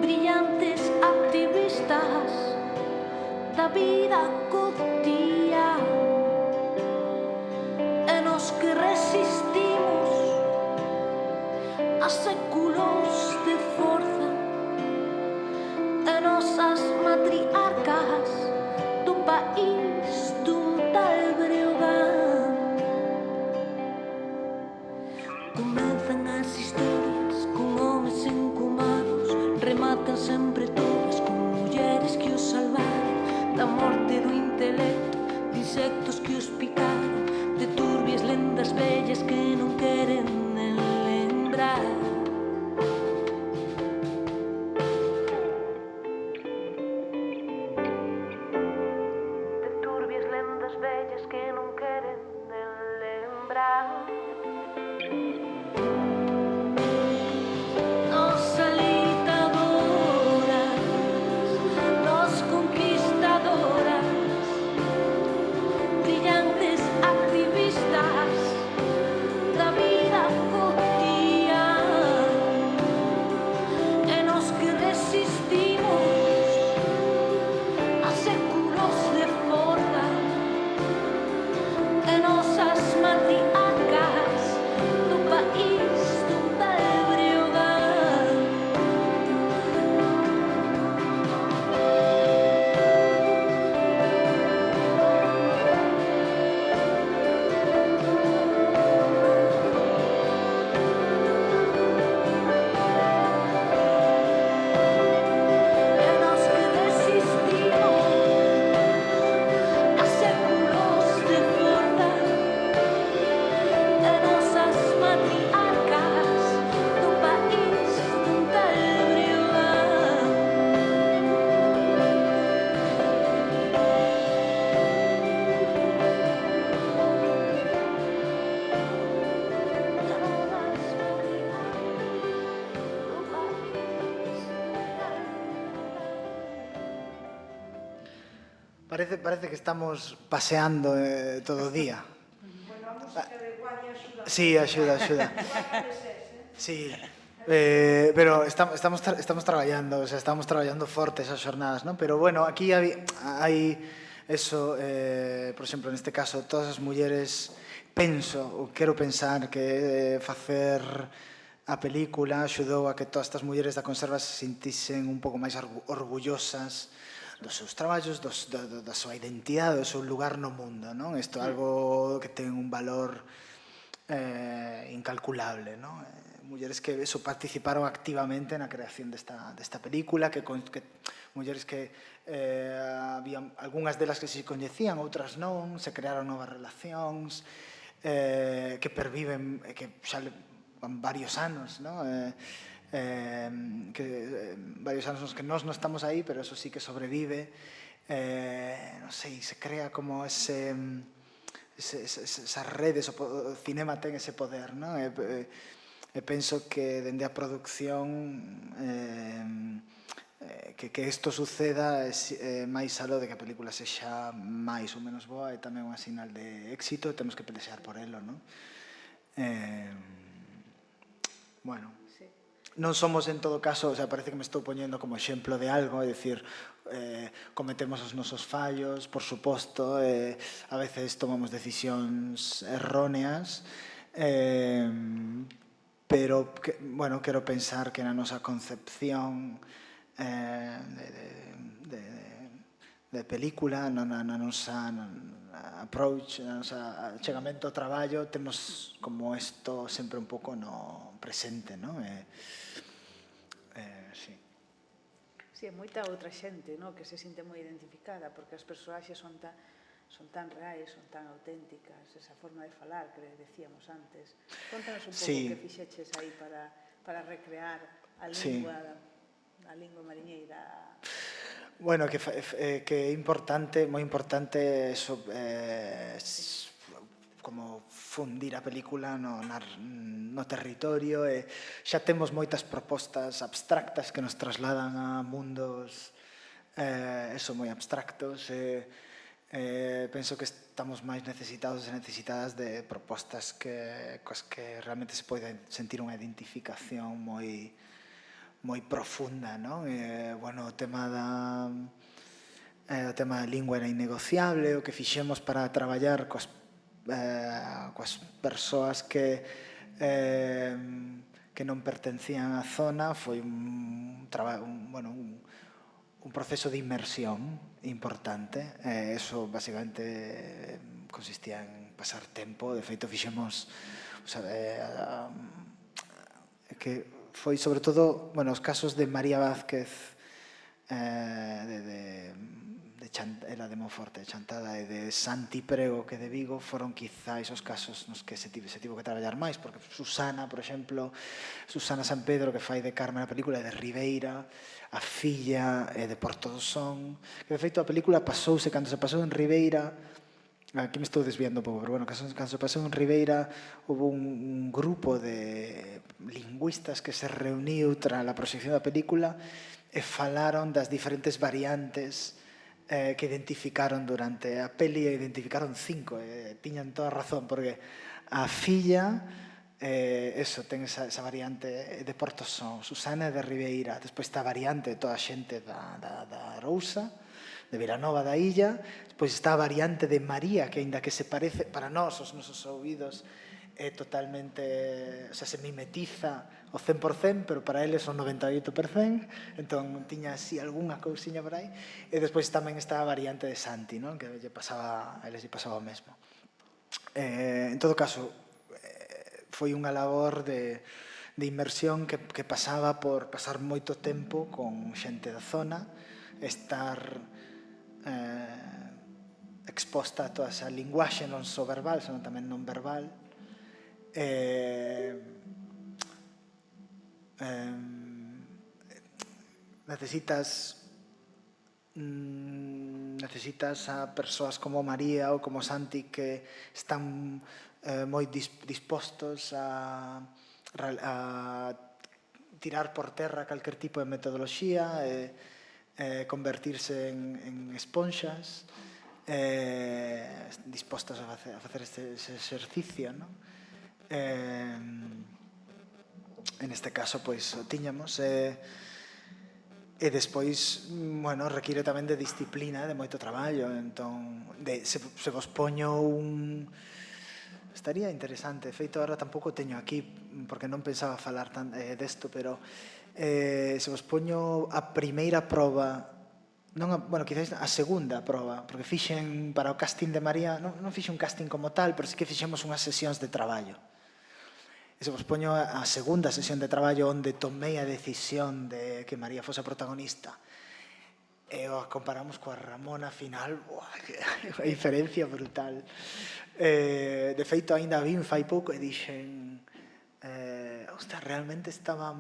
brillantes activistas da vida cotidiana, e nos que resistimos a séculos de forza, e nosas matriarcas do país dun tal Breogán. Comezan as historias con homes encumados, rematan sempre todas con mulleres que os salvaron da morte do intelecto, de insectos que os picaron, de turbias lendas vellas que non queren nen lembrar. De turbias lendas vellas que non queren nen lembrar. Nos aleitadoras, nos conquistadoras, brillantes activistas da vida cotidiana, e nos que resistimos a séculos de forza, e nosas matriarcas do país dun tal Breogán. E nos que resistimos a séculos de forza, e nosas matriarcas do país dun tal Breogán. Parece que estamos paseando todo o día. Sí, axuda. Sí, pero estamos traballando, o sea, estamos traballando forte esas jornadas, ¿no? Pero bueno, aquí hai eso, por exemplo, neste caso, todas as mulleres, quero pensar que facer a película axudou a que todas estas mulleres da conserva se sentisen un pouco máis orgullosas dos seus traballos, da súa identidade, do seu lugar no mundo, non? Isto é algo que ten un valor incalculable, non? Mulleres que participaron activamente na creación desta película, mulleres que había algunhas delas que se coñecían, outras non, se crearon novas relacións, que perviven, que xa van varios anos, non? Varios anos nos que nós non estamos aí, pero eso sí que sobrevive, non sei, se crea como esas redes, o cinema ten ese poder, non? E penso que dende a producción que isto suceda máis aló de que a película sexa máis ou menos boa é tamén unha sinal de éxito e temos que pelexar por elo, non? Bueno, non somos en todo caso, o sea, parece que me estou poñendo como exemplo de algo, é dicir, cometemos os nosos fallos, por suposto, a veces tomamos decisións erróneas, pero, bueno, quero pensar que na nosa concepción de película, na nosa approach, na nosa chegamento ao traballo, temos como isto sempre un pouco no presente, non? Sí. Sí, é moita outra xente, no, que se sinte moi identificada, porque as personaxes son tan reais, son tan auténticas, esa forma de falar que decíamos antes. Contanos un pouco que fixeches aí para recrear a lingua mariñeira. Bueno, que é importante, moi importante eso, como fundir a película no territorio, e xa temos moitas propostas abstractas que nos trasladan a mundos moi abstractos, penso que estamos máis necesitados e necesitadas de propostas coas que realmente se pode sentir unha identificación moi profunda, non? Bueno, o tema da lingua era innegociable, o que fixemos para traballar coas persoas que non pertencían á zona foi un proceso de inmersión importante. Eso, basicamente, consistía en pasar tempo. De feito, fixemos que foi, sobre todo, os casos de María Vázquez, era de Monforte, de Chantada, e de Santi Prego, que de Vigo, foron quizáis os casos nos que se tivo que traballar máis, porque Susana, por exemplo, Susana San Pedro, que fai de Carmen a película, é de Ribeira, a filla é de Porto do Son, que de feito a película pasouse, cando se pasou en Ribeira, aquí me estou desviando un pouco, pero bueno, cando se pasou en Ribeira, houve un grupo de lingüistas que se reuniu tras a proxección da película e falaron das diferentes variantes que identificaron durante a peli, e identificaron 5, tiñan toda a razón, porque a filla, ten esa variante de Porto Son, Susana de Ribeira, despois está a variante de toda a xente da Arousa, de Vilanova da Illa, despois está a variante de María, que aínda que se parece, para nós, os nosos ouvidos, é totalmente, se mimetiza o 100%, pero para eles o 98%, entón tiña así algunha cousiña por aí, e despois tamén está a variante de Santi, non? Que a eles lle pasaba o mesmo. En todo caso, foi unha labor de inmersión que pasaba por pasar moito tempo con xente da zona, estar exposta a toda esa linguaxe non só verbal, senón tamén non verbal. Necesitas a persoas como María ou como Santi que están moi dispostos a tirar por terra calquer tipo de metodoloxía, convertirse en esponxas, dispostas a facer ese exercicio, non? En este caso, pois, o tiñamos, e despois, bueno, require tamén de disciplina, de moito traballo, entón, se vos poño estaría interesante, feito ahora tampouco teño aquí, porque non pensaba falar desto, pero se vos poño a primeira proba, bueno, quizás a segunda proba, porque fixen para o casting de María, non fixen un casting como tal, pero sí que fixemos unhas sesións de traballo. E se vos poño a segunda sesión de traballo onde tomei a decisión de que María fose a protagonista, e o comparamos coa Ramona final, a diferencia brutal. De feito, ainda vin fai pouco e dixen, realmente estaba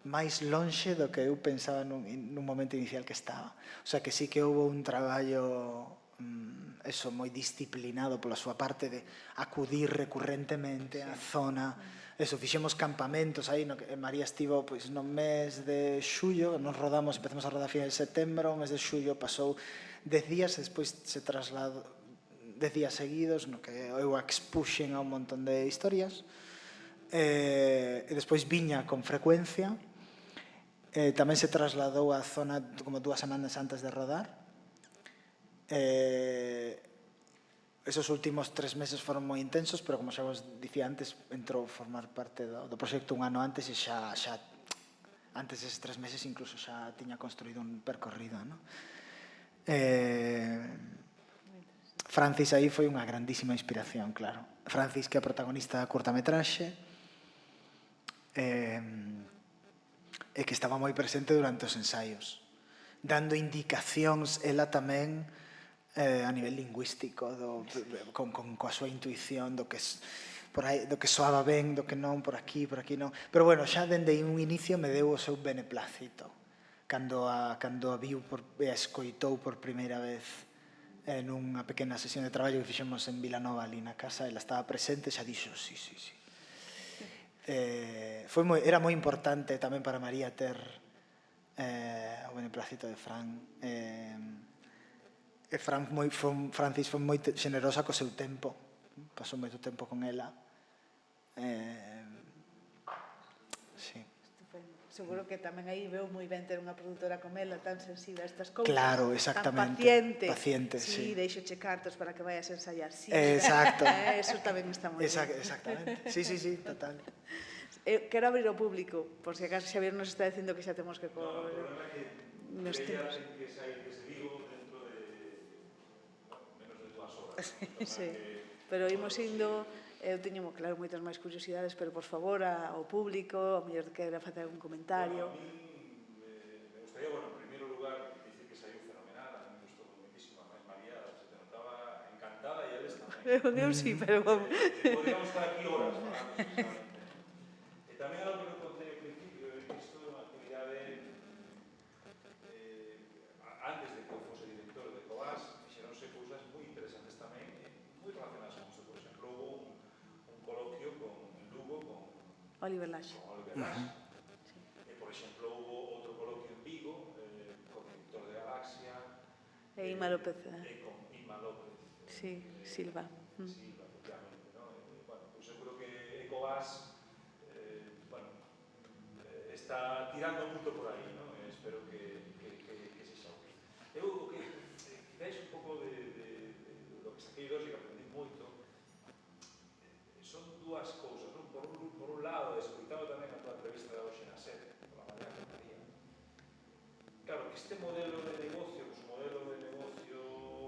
máis lonxe do que eu pensaba nun momento inicial que estaba. O sea, que sí que houve un traballo moi disciplinado pola súa parte de acudir recurrentemente á zona, Eso, fixemos campamentos aí, María estivo pois, no mes de xullo, nos rodamos, empezamos a rodar a final de setembro, o mes de xullo pasou 10 días, e despois se trasladou 10 días seguidos, no que eu expuxen a un montón de historias, e despois viña con frecuencia, tamén se trasladou á zona como 2 semanas antes de rodar. Esos últimos 3 meses foron moi intensos, pero como xa vos dicía antes, entrou a formar parte do proxecto un ano antes, e xa antes deses 3 meses incluso xa tiña construído un percorrido, non? Francis aí foi unha grandísima inspiración, claro. Francis, que é a protagonista da curtametraxe, e que estaba moi presente durante os ensaios, dando indicacións ela tamén a nivel lingüístico, coa súa intuición do que soaba ben, do que non, por aquí non. Pero bueno, xa dende un inicio me deu o seu beneplácito. Cando a viu e a escoitou por primeira vez nunha pequena sesión de traballo que fixemos en Vilanova, ali na casa, ela estaba presente, xa dixo, sí. Era moi importante tamén para María ter o beneplácito de Fran. Francis foi moi xenerosa co seu tempo, pasou moito tempo con ela. Sí. Seguro que tamén aí veo moi ben ter unha produtora como ela tan sensible a estas cousas. Claro, exactamente. Tan paciente, sí. Deixo che cartos para que vayas a ensayar. Sí, exacto. Eso tamén está moi ben. Exactamente. Sí, total. Quero abrir ao público, por si acaso Xavier nos está dicindo que xa temos que... No, o problema é que creía que se digo dentro de menos de 2 horas. Sí, pero imos indo... Eu teño, claro, moitas máis curiosidades, pero, por favor, ao público, ao mellor que queira facer algún comentario. A mí me gustaría, en primeiro lugar, dicir que saiu fenomenal, a mí me gustou moitísimo, a María se te notaba encantada e eles tamén. Eu sí, pero... Podríamos estar aquí horas falando, e tamén algo que non contei ao principio, isto é unha actividade antes de que eu fose director de Covas, fixeronse cousas moi interesantes tamén, moi relacionadas con isto. Por exemplo, houve un coloquio en Lugo con Oliver Laxe. E, por exemplo, houve outro coloquio en Vigo con o director de Galaxia E Ima López. e con Ima López. Sí, Silva. Silva, efectivamente, ¿no? Bueno, pues seguro que Ecovas está tirando moito por aí, ¿no? Espero que se xa o que. Eu que quizáis un pouco de lo que saquei dos e que aprendí moito, son dúas cousas, non? Por un lado, escoitado tamén a tua entrevista de hoxe na SER, pola mañá con María. Claro, que este modelo de negocio, pues modelo de negocio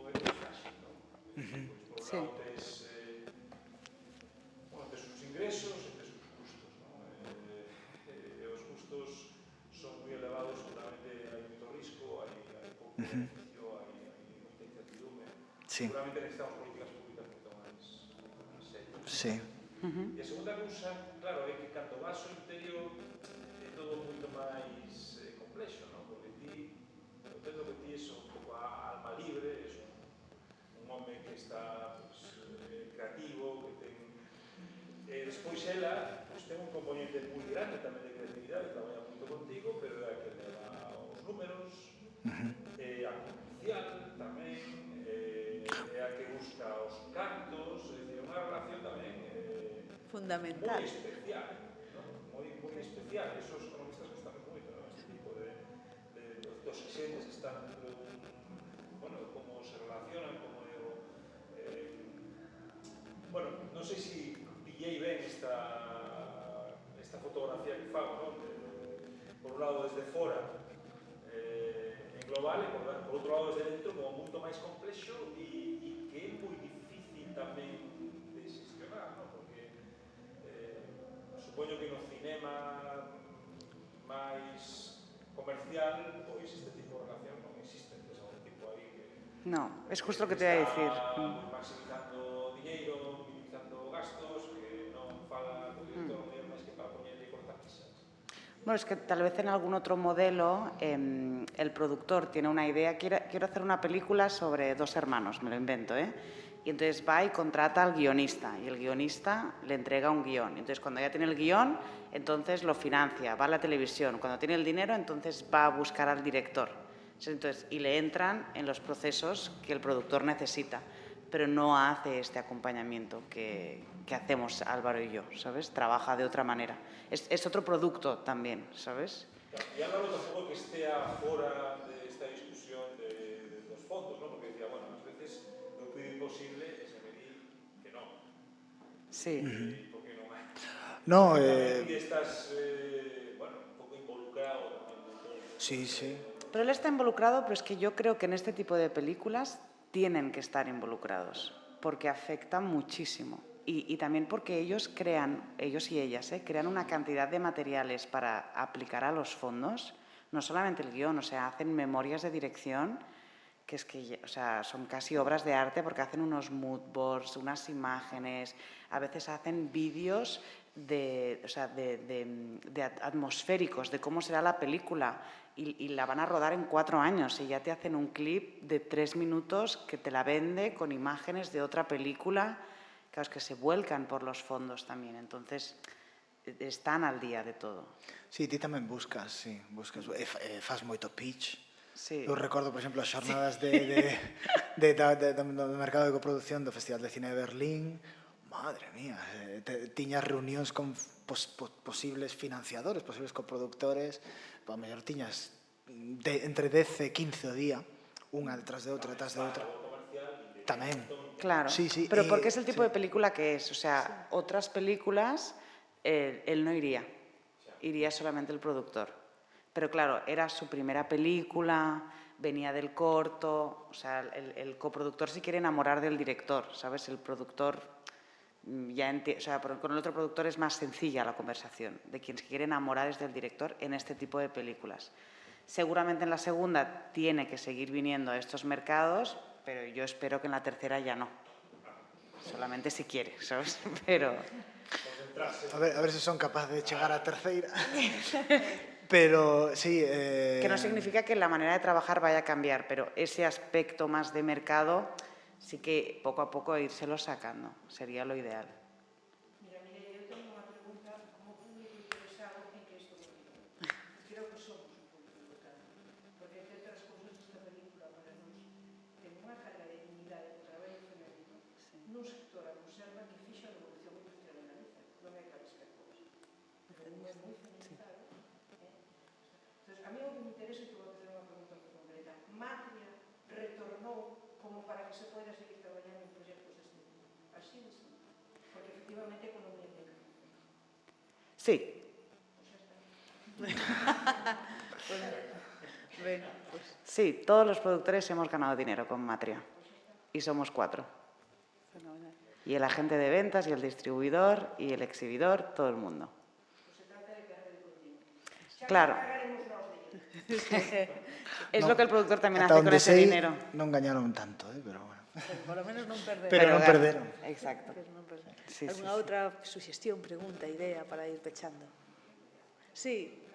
é moi frágil, non? Por un lado, tes os ingresos e tes os custos, non? Os custos son moi elevados, seguramente hai moito risco, hai pouco beneficio, hai moita incertidumbre. Seguramente necesitamos políticas públicas moito máis serias. Sí. E a segunda cousa, claro, é que cando vas ao interior é todo moito máis complexo, non? Porque ti, eu entendo que ti é un pouco a alma libre, é un home que está creativo, que ten... Despois ela ten un componente moi grande tamén de creatividade, traballa moito contigo, pero é a que leva os números, é a comercial tamén, é a que busca os cantos, é dicir, unha relación tamén fundamental. moi especial, moi especial. Esos economistas gustamos moito, este tipo de dos xentes que están dentro de como se relacionan, como non sei se pillei ben esta fotografía que fago, non? Por un lado desde fora en global e por outro lado desde dentro como moito máis complexo e que é moi difícil tamén de xestionar, non? Porque supoño que no cinema máis comercial pois este tipo de relación non existe, tes algún tipo aí que... No, es justo lo que te iba a decir. Maximizando dinheiro, minimizando gastos, que non fala co director máis que para poñer e cortar pisas. Bueno, es que tal vez en algún otro modelo el productor tiene una idea, quiero hacer una película sobre 2 hermanos, me lo invento, Y entonces va y contrata al guionista y el guionista le entrega un guión. Entonces, cuando ya tiene el guión, entonces lo financia, va a la televisión. Cuando tiene el dinero, entonces va a buscar al director. Entonces, y le entran en los procesos que el productor necesita, pero no hace este acompañamiento que hacemos Álvaro y yo, ¿sabes? Trabaja de otra manera. Es otro producto también, ¿sabes? Y Álvaro tampoco que estea fora de esta discusión de los fondos, ¿no? Porque decía, bueno, a veces no puede imposible e se me di que no. Sí. Porque non hai. No, Tamén estás, bueno, un pouco involucrado tamén de todo. sí, sí. Pero él está involucrado, pero es que yo creo que en este tipo de películas tienen que estar involucrados, porque afecta muchísimo. Y también porque ellos y ellas, crean una cantidad de materiales para aplicar a los fondos, no solamente el guión, o sea, hacen memorias de dirección, que es que, o sea, son casi obras de arte porque hacen unos mood boards, unas imágenes, a veces hacen vídeos de atmosféricos, de cómo será la película, y la van a rodar en 4 años y ya te hacen un clip de 3 minutos que te la vende con imágenes de otra película, claro, es que se vuelcan por los fondos también, entonces están al día de todo. Sí, ti tamén buscas, fas moito pitch. Sí. Eu recordo, por exemplo, as xornadas do mercado de coproducción do Festival de Cine de Berlín. Madre mía, tiñas reunións con posibles financiadores, posibles coproductores, a mellor tiñas entre 10 e 15 o día, unha detrás de outra, Tamén. Claro, Sí, sí, pero porque es el tipo sí. de película que es, o sea, otras películas él no iría, iría solamente el productor. Pero claro, era su primera película, venía del corto, o sea, el coproductor se quiere enamorar del director, ¿sabes? El productor o sea, con el otro productor es más sencilla la conversación, de quien se quiere enamorar es del director en este tipo de películas. Seguramente en la segunda tiene que seguir viniendo a estos mercados, pero yo espero que en la tercera ya no. Solamente si quiere, ¿sabes? Pero... A ver se son capaces de chegar á terceira. Pero, sí... Que no significa que la manera de trabajar vaya a cambiar, pero ese aspecto más de mercado sí que poco a poco írselo sacando. Sería lo ideal. Mira, yo tengo una pregunta como público interesado en que esto continúe. Creo que somos un público interesado, porque entre outras cousas esta película para nós ten unha carga de dignidade do traballo femenino nun sector a conserva que fixa a revolución industrial en Galicia. Non hai que buscar cousas. É moi feminizado. Entón, a mí o que me interesa, e te vou facer unha pregunta moi concreta, Matria retornou como para que se poida seguir traballando en proxectos deste tipo. Así de simple. Porque efectivamente a economía ten. Sí. Sí, todos los productores hemos ganado dinero con Matria. Y somos 4. Y el agente de ventas, y el distribuidor, y el exhibidor, todo el mundo. Claro. Es lo que el productor también hace con ese dinero. Non gañaron tanto, pero bueno. Por lo menos non perderon. Pero non perderon. Exacto. Sí, Alguna outra suxestión, pregunta, idea para ir pechando? Sí.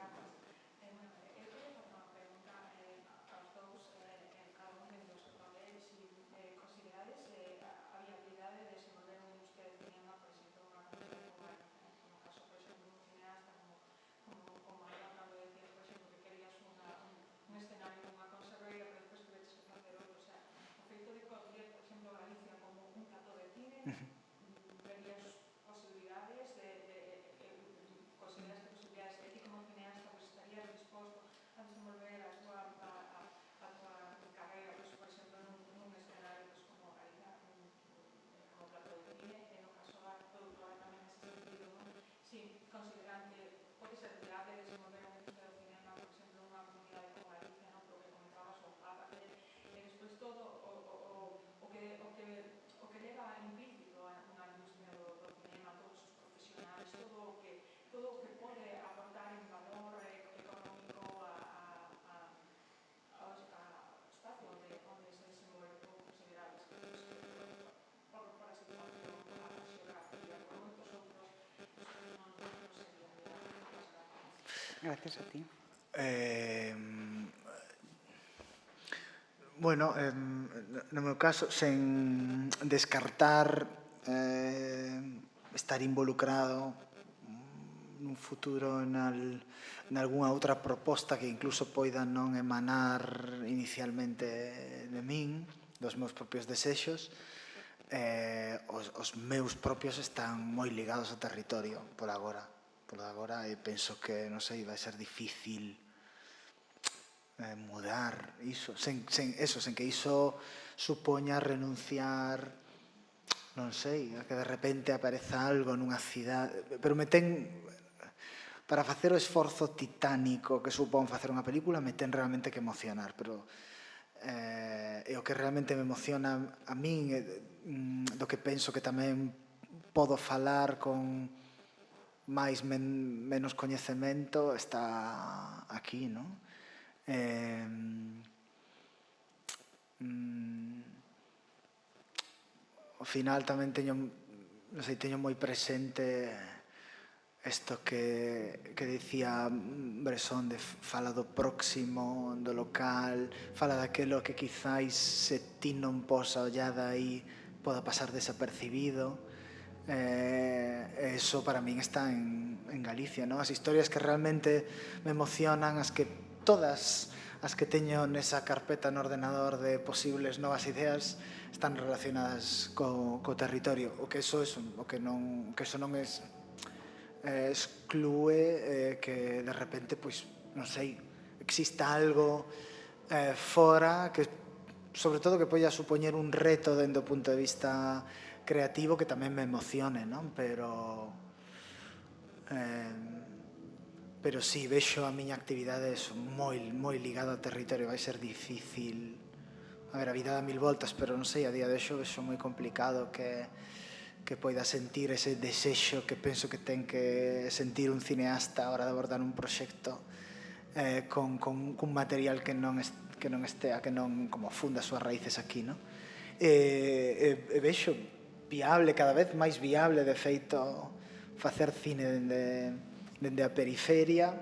Gracias a ti. Bueno, no meu caso, sen descartar estar involucrado nun futuro en algunha outra proposta que incluso poida non emanar inicialmente de min, dos meus propios desexos, os meus propios están moi ligados ao territorio por agora. E penso que, non sei, vai ser difícil mudar iso, sen que iso supoña renunciar, non sei, a que de repente apareza algo nunha cidade, pero para facer o esforzo titánico que supón facer unha película me ten realmente que emocionar, pero o que realmente me emociona a min, do que penso que tamén podo falar con máis menos coñecemento, está aquí, non? Ao final tamén teño moi presente isto que dicía Bresson, de fala do próximo, do local, fala daquelo que quizáis se ti non pos a ollada aí poda pasar desapercibido. Eso para min está en Galicia, non? As historias que realmente me emocionan, todas as que teño nesa carpeta no ordenador de posibles novas ideas están relacionadas co territorio. O que eso non exclúe que de repente, pois, non sei, exista algo fora que, sobre todo, que poida supoñer un reto dentro do punto de vista creativo que tamén me emocione, non? Pero sí, vexo a miña actividade moi ligada ao territorio. Vai ser difícil, a vida dá mil voltas, pero non sei, a día de hoxe vexo moi complicado que poida sentir ese desexo que penso que ten que sentir un cineasta a hora de abordar un proxecto cun material que non estea, que non como funda as súas raíces aquí, non? E vexo viable, cada vez máis viable, de feito, facer cine dende a periferia.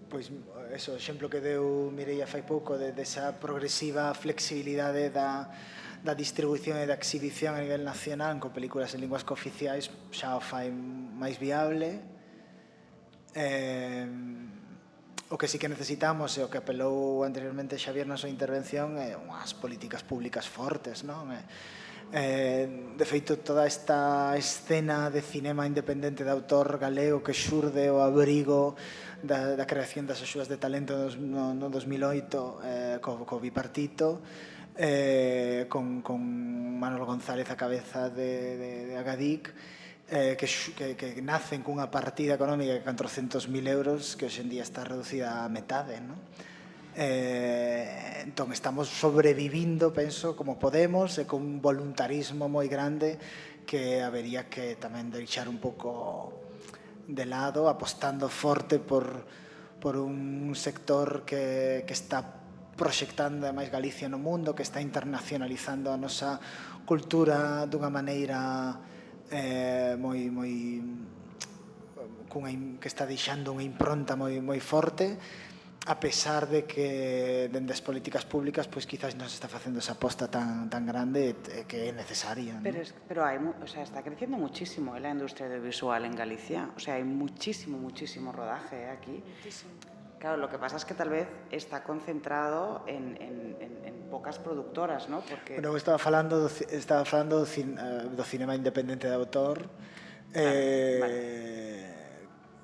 Pois, o exemplo que deu Mireia fai pouco desa progresiva flexibilidade da distribución e da exhibición a nivel nacional con películas en linguas cooficiais xa o fai máis viable. O que sí que necesitamos, e o que apelou anteriormente Xavier na súa intervención, é unhas políticas públicas fortes, non? De feito, toda esta escena de cinema independente de autor galego que xurde o abrigo da creación das axudas de talento no 2008 co bipartito, con Manolo González a cabeza de Agadic, que nacen cunha partida económica de 400.000 euros que hoxe en día está reducida a metade, non? Entón, estamos sobrevivindo, penso, como podemos, e con un voluntarismo moi grande que habería que tamén deixar un pouco de lado, apostando forte por un sector que está proxectando máis Galicia no mundo, que está internacionalizando a nosa cultura dunha maneira que está deixando unha impronta moi forte, a pesar de que dende as políticas públicas pois quizás non se está facendo esa aposta tan grande que é necesaria, ¿no? Pero hay, o sea, está creciendo muchísimo la industria audiovisual en Galicia. O sea, hay muchísimo rodaje aquí. Muchísimo. Claro, lo que pasa es que tal vez está concentrado en pocas productoras, ¿no? Porque... Bueno, estaba falando do cinema independente de autor, vale.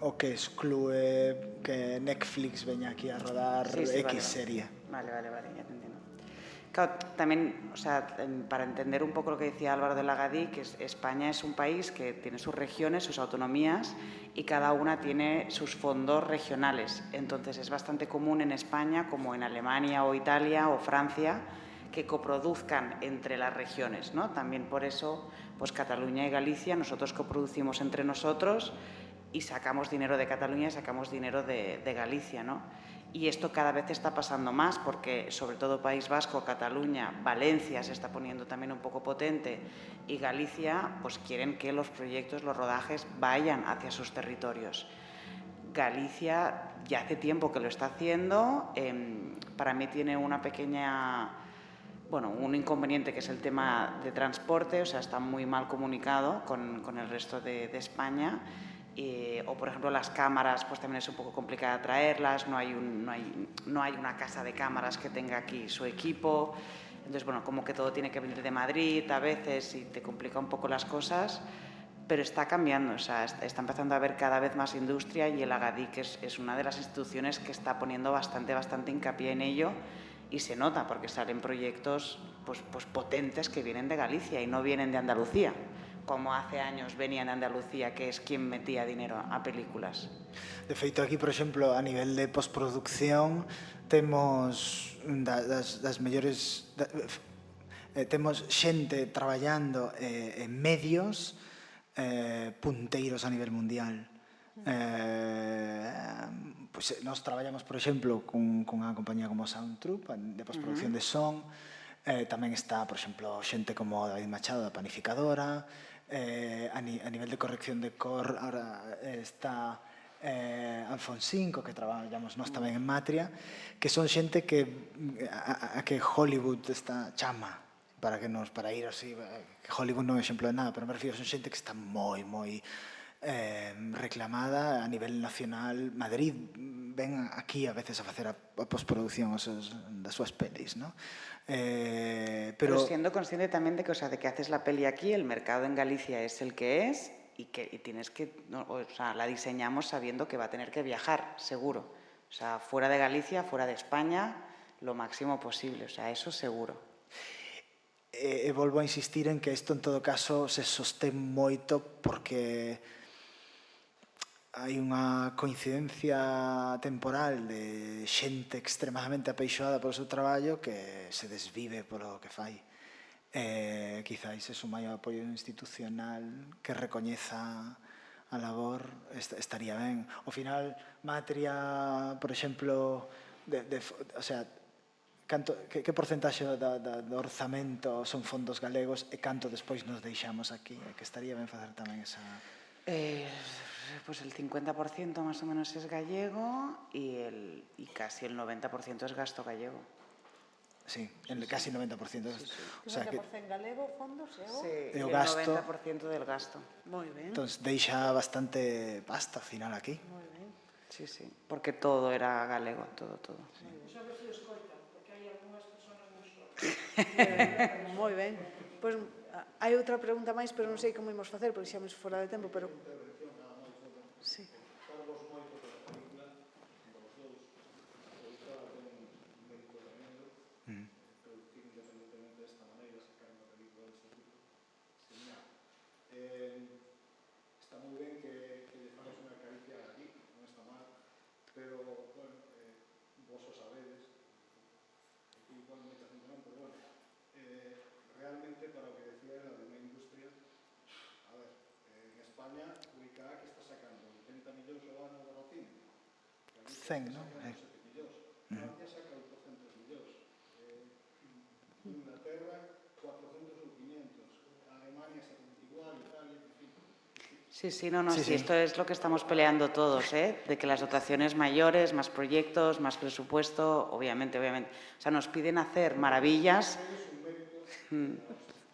O que exclúe que Netflix veña aquí a rodar serie. Vale, ya te entiendo. Claro, también, o sea, para entender un poco lo que decía Álvaro de Lagadí, que España es un país que tiene sus regiones, sus autonomías, y cada una tiene sus fondos regionales. Entonces, es bastante común en España, como en Alemania o Italia o Francia, que coproduzcan entre las regiones, ¿no? También por eso, pues Cataluña y Galicia, nosotros coproducimos entre nosotros y sacamos dinero de Cataluña y sacamos dinero de Galicia, ¿no? Y esto cada vez está pasando más porque, sobre todo, País Vasco, Cataluña, Valencia se está poniendo también un poco potente y Galicia, pues quieren que los proyectos, los rodajes vayan hacia sus territorios. Galicia ya hace tiempo que lo está haciendo. Para mí tiene una pequeña, bueno, un inconveniente que es el tema de transporte, o sea, está muy mal comunicado con el resto de España. O, por ejemplo, las cámaras, pues también es un poco complicado traerlas, no hay una casa de cámaras que tenga aquí su equipo. Entonces, bueno, como que todo tiene que venir de Madrid a veces y te complica un poco las cosas, pero está cambiando, o sea, está empezando a haber cada vez más industria y el Agadic es una de las instituciones que está poniendo bastante hincapié en ello y se nota porque salen proyectos pues potentes que vienen de Galicia y no vienen de Andalucía, como hace años venían de Andalucía, que es quien metía dinero a películas. De feito, aquí, por exemplo, a nivel de postproducción, temos das mellores... temos xente traballando en medios punteiros a nivel mundial. Pois nós traballamos, por exemplo, con unha compañía como Soundtroop de postproducción de son. Tamén está, por exemplo, xente como David Machado da Panificadora. A nivel de corrección de cor, ahora está Alfonsín, co que traballamos nós tamén en Matria, que son xente que a que Hollywood está chama para ir así, que Hollywood non é exemplo de nada, pero me refiero, son xente que está moi reclamada a nivel nacional. Madrid ven aquí a veces a facer a postproducción das súas pelis, ¿no? Pero siendo consciente también de que, o sea, de que haces la peli aquí, el mercado en Galicia es el que es y tienes que, no, o sea, la diseñamos sabiendo que va a tener que viajar, seguro. O sea, fuera de Galicia, fuera de España, lo máximo posible, o sea, eso seguro. Volvo a insistir en que isto en todo caso se sostén moito porque hai unha coincidencia temporal de xente extremadamente apeixoada polo seu traballo que se desvive polo que fai. Quizáis es un maior apoio institucional que recoñeza a labor estaría ben. Ao final, Matria, por exemplo, o sea, que porcentaxe do orzamento son fondos galegos e canto despois nos deixamos aquí? Que estaría ben facer tamén esa... Pues el 50% más o menos es gallego y casi el 90% es gasto gallego. Sí, casi el 90%. Sí. O sea, 90% galego, fondos, sí, el 90% del gasto. Moi ben. Entón, deixa bastante pasta al final aquí. Moi ben. Sí, porque todo era galego, todo. Sí. A ver se escoitan, porque hai algunhas personas moi sordas. Moi ben. Pois hai outra pregunta máis, pero non sei como imos facer, porque xa me fora de tempo, pero... Sí. Cargos moito pela película, dos dous, a produtora ten un mérito tremendo, producir independentemente desta maneira, sacar unha película deste tipo, genial. Está moi ben que lle fagas unha caricia aquí, non está mal, pero, bueno, vos o sabedes, aquí igual moita gente non, pero, bueno, realmente para o que decía era de unha industria, a ver, en España, UICA que está sacando 80 millóns ao ano do cine. 100, non? 7 millóns. Francia saca 800 millóns. Inglaterra, 400 ou 500. Alemania, 70 igual, Italia, en fin. Sí, esto es lo que estamos peleando todos, de que las dotaciones mayores, más proyectos, más presupuesto, obviamente. O sea, nos piden hacer maravillas.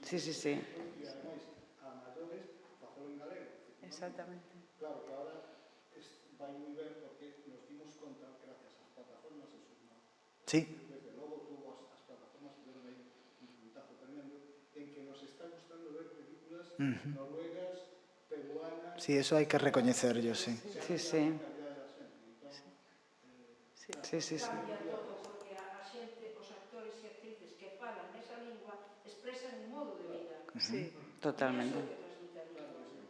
Sí. E ademais, a mayores, facelo en galego. Exactamente. Claro que ahora vai moi ben porque nos dimos conta, gracias ás plataformas, eso no. Sí. Desde logo tuvo as plataformas que dieron aí un puntazo tremendo, en que nos está gustando ver películas noruegas, peruanas... Sí, eso hai que recoñecerlo, sí. Sí. Cambia todo, porque a xente, os actores e actrices que falan nesa lingua expresan un modo de vida. Sí. Totalmente.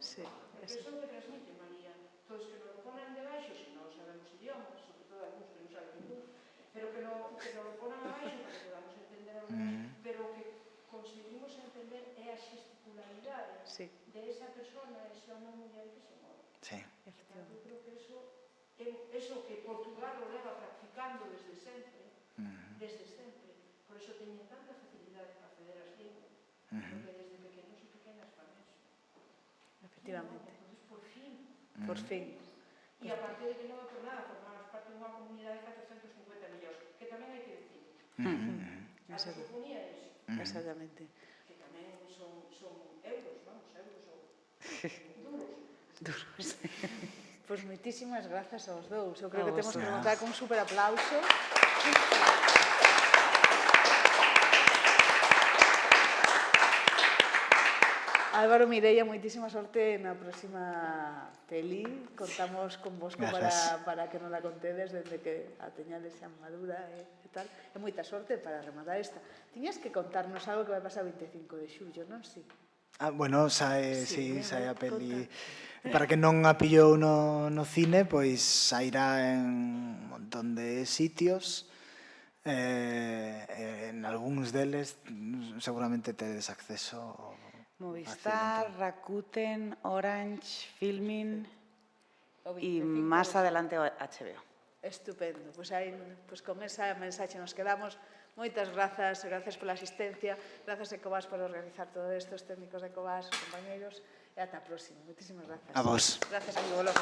Sí. Eso que transmite, María. Todos que nos lo ponen debaixo, se non sabemos idiomas, sobre todo algúns que non saben ningún, pero que nos lo ponen abaixo para que podamos entender algo, pero que conseguimos entender é a gesticularidade de esa persona, esa unha muller que se move. Sí. Eu creo que eso que Portugal lo leva practicando desde sempre, por eso teñen tanta facilidade para acceder ás linguas, porque desde pequenos e pequenas fan eso. Efectivamente. Entonces, por fin. Por fin. E aparte de que non é por nada, formar as parte dunha comunidade de 450 millóns, que tamén hai que decir. A rusofonía é iso. Exactamente. Que tamén son euros, vamos, euros ou duros. Pois moitísimas grazas aos dous. Eu creo A que temos que vosotros. montar con un super aplauso. Álvaro, Mireia, moitísima sorte na próxima peli. Contamos con vos para que non la contedes desde que a teñades xa madura e tal. E moita sorte para rematar esta. Tiñas que contarnos algo que vai pasar o 25 de xullo, non? Sí. Bueno, sae a venga, peli. Para que non a pillou no cine, pois sairá en un montón de sitios. En algúns deles seguramente tedes acceso Movistar, Rakuten, Orange, Filmin O y 25 más de adelante HBO. Estupendo. Pois con esa mensaxe nos quedamos. Moitas grazas, gracias pola asistencia, gracias a Ecovas por organizar todo isto, os técnicos de Ecovas, os compañeiros, e ata a próxima. Moitísimas grazas. A vos. Gracias, amigo Loco.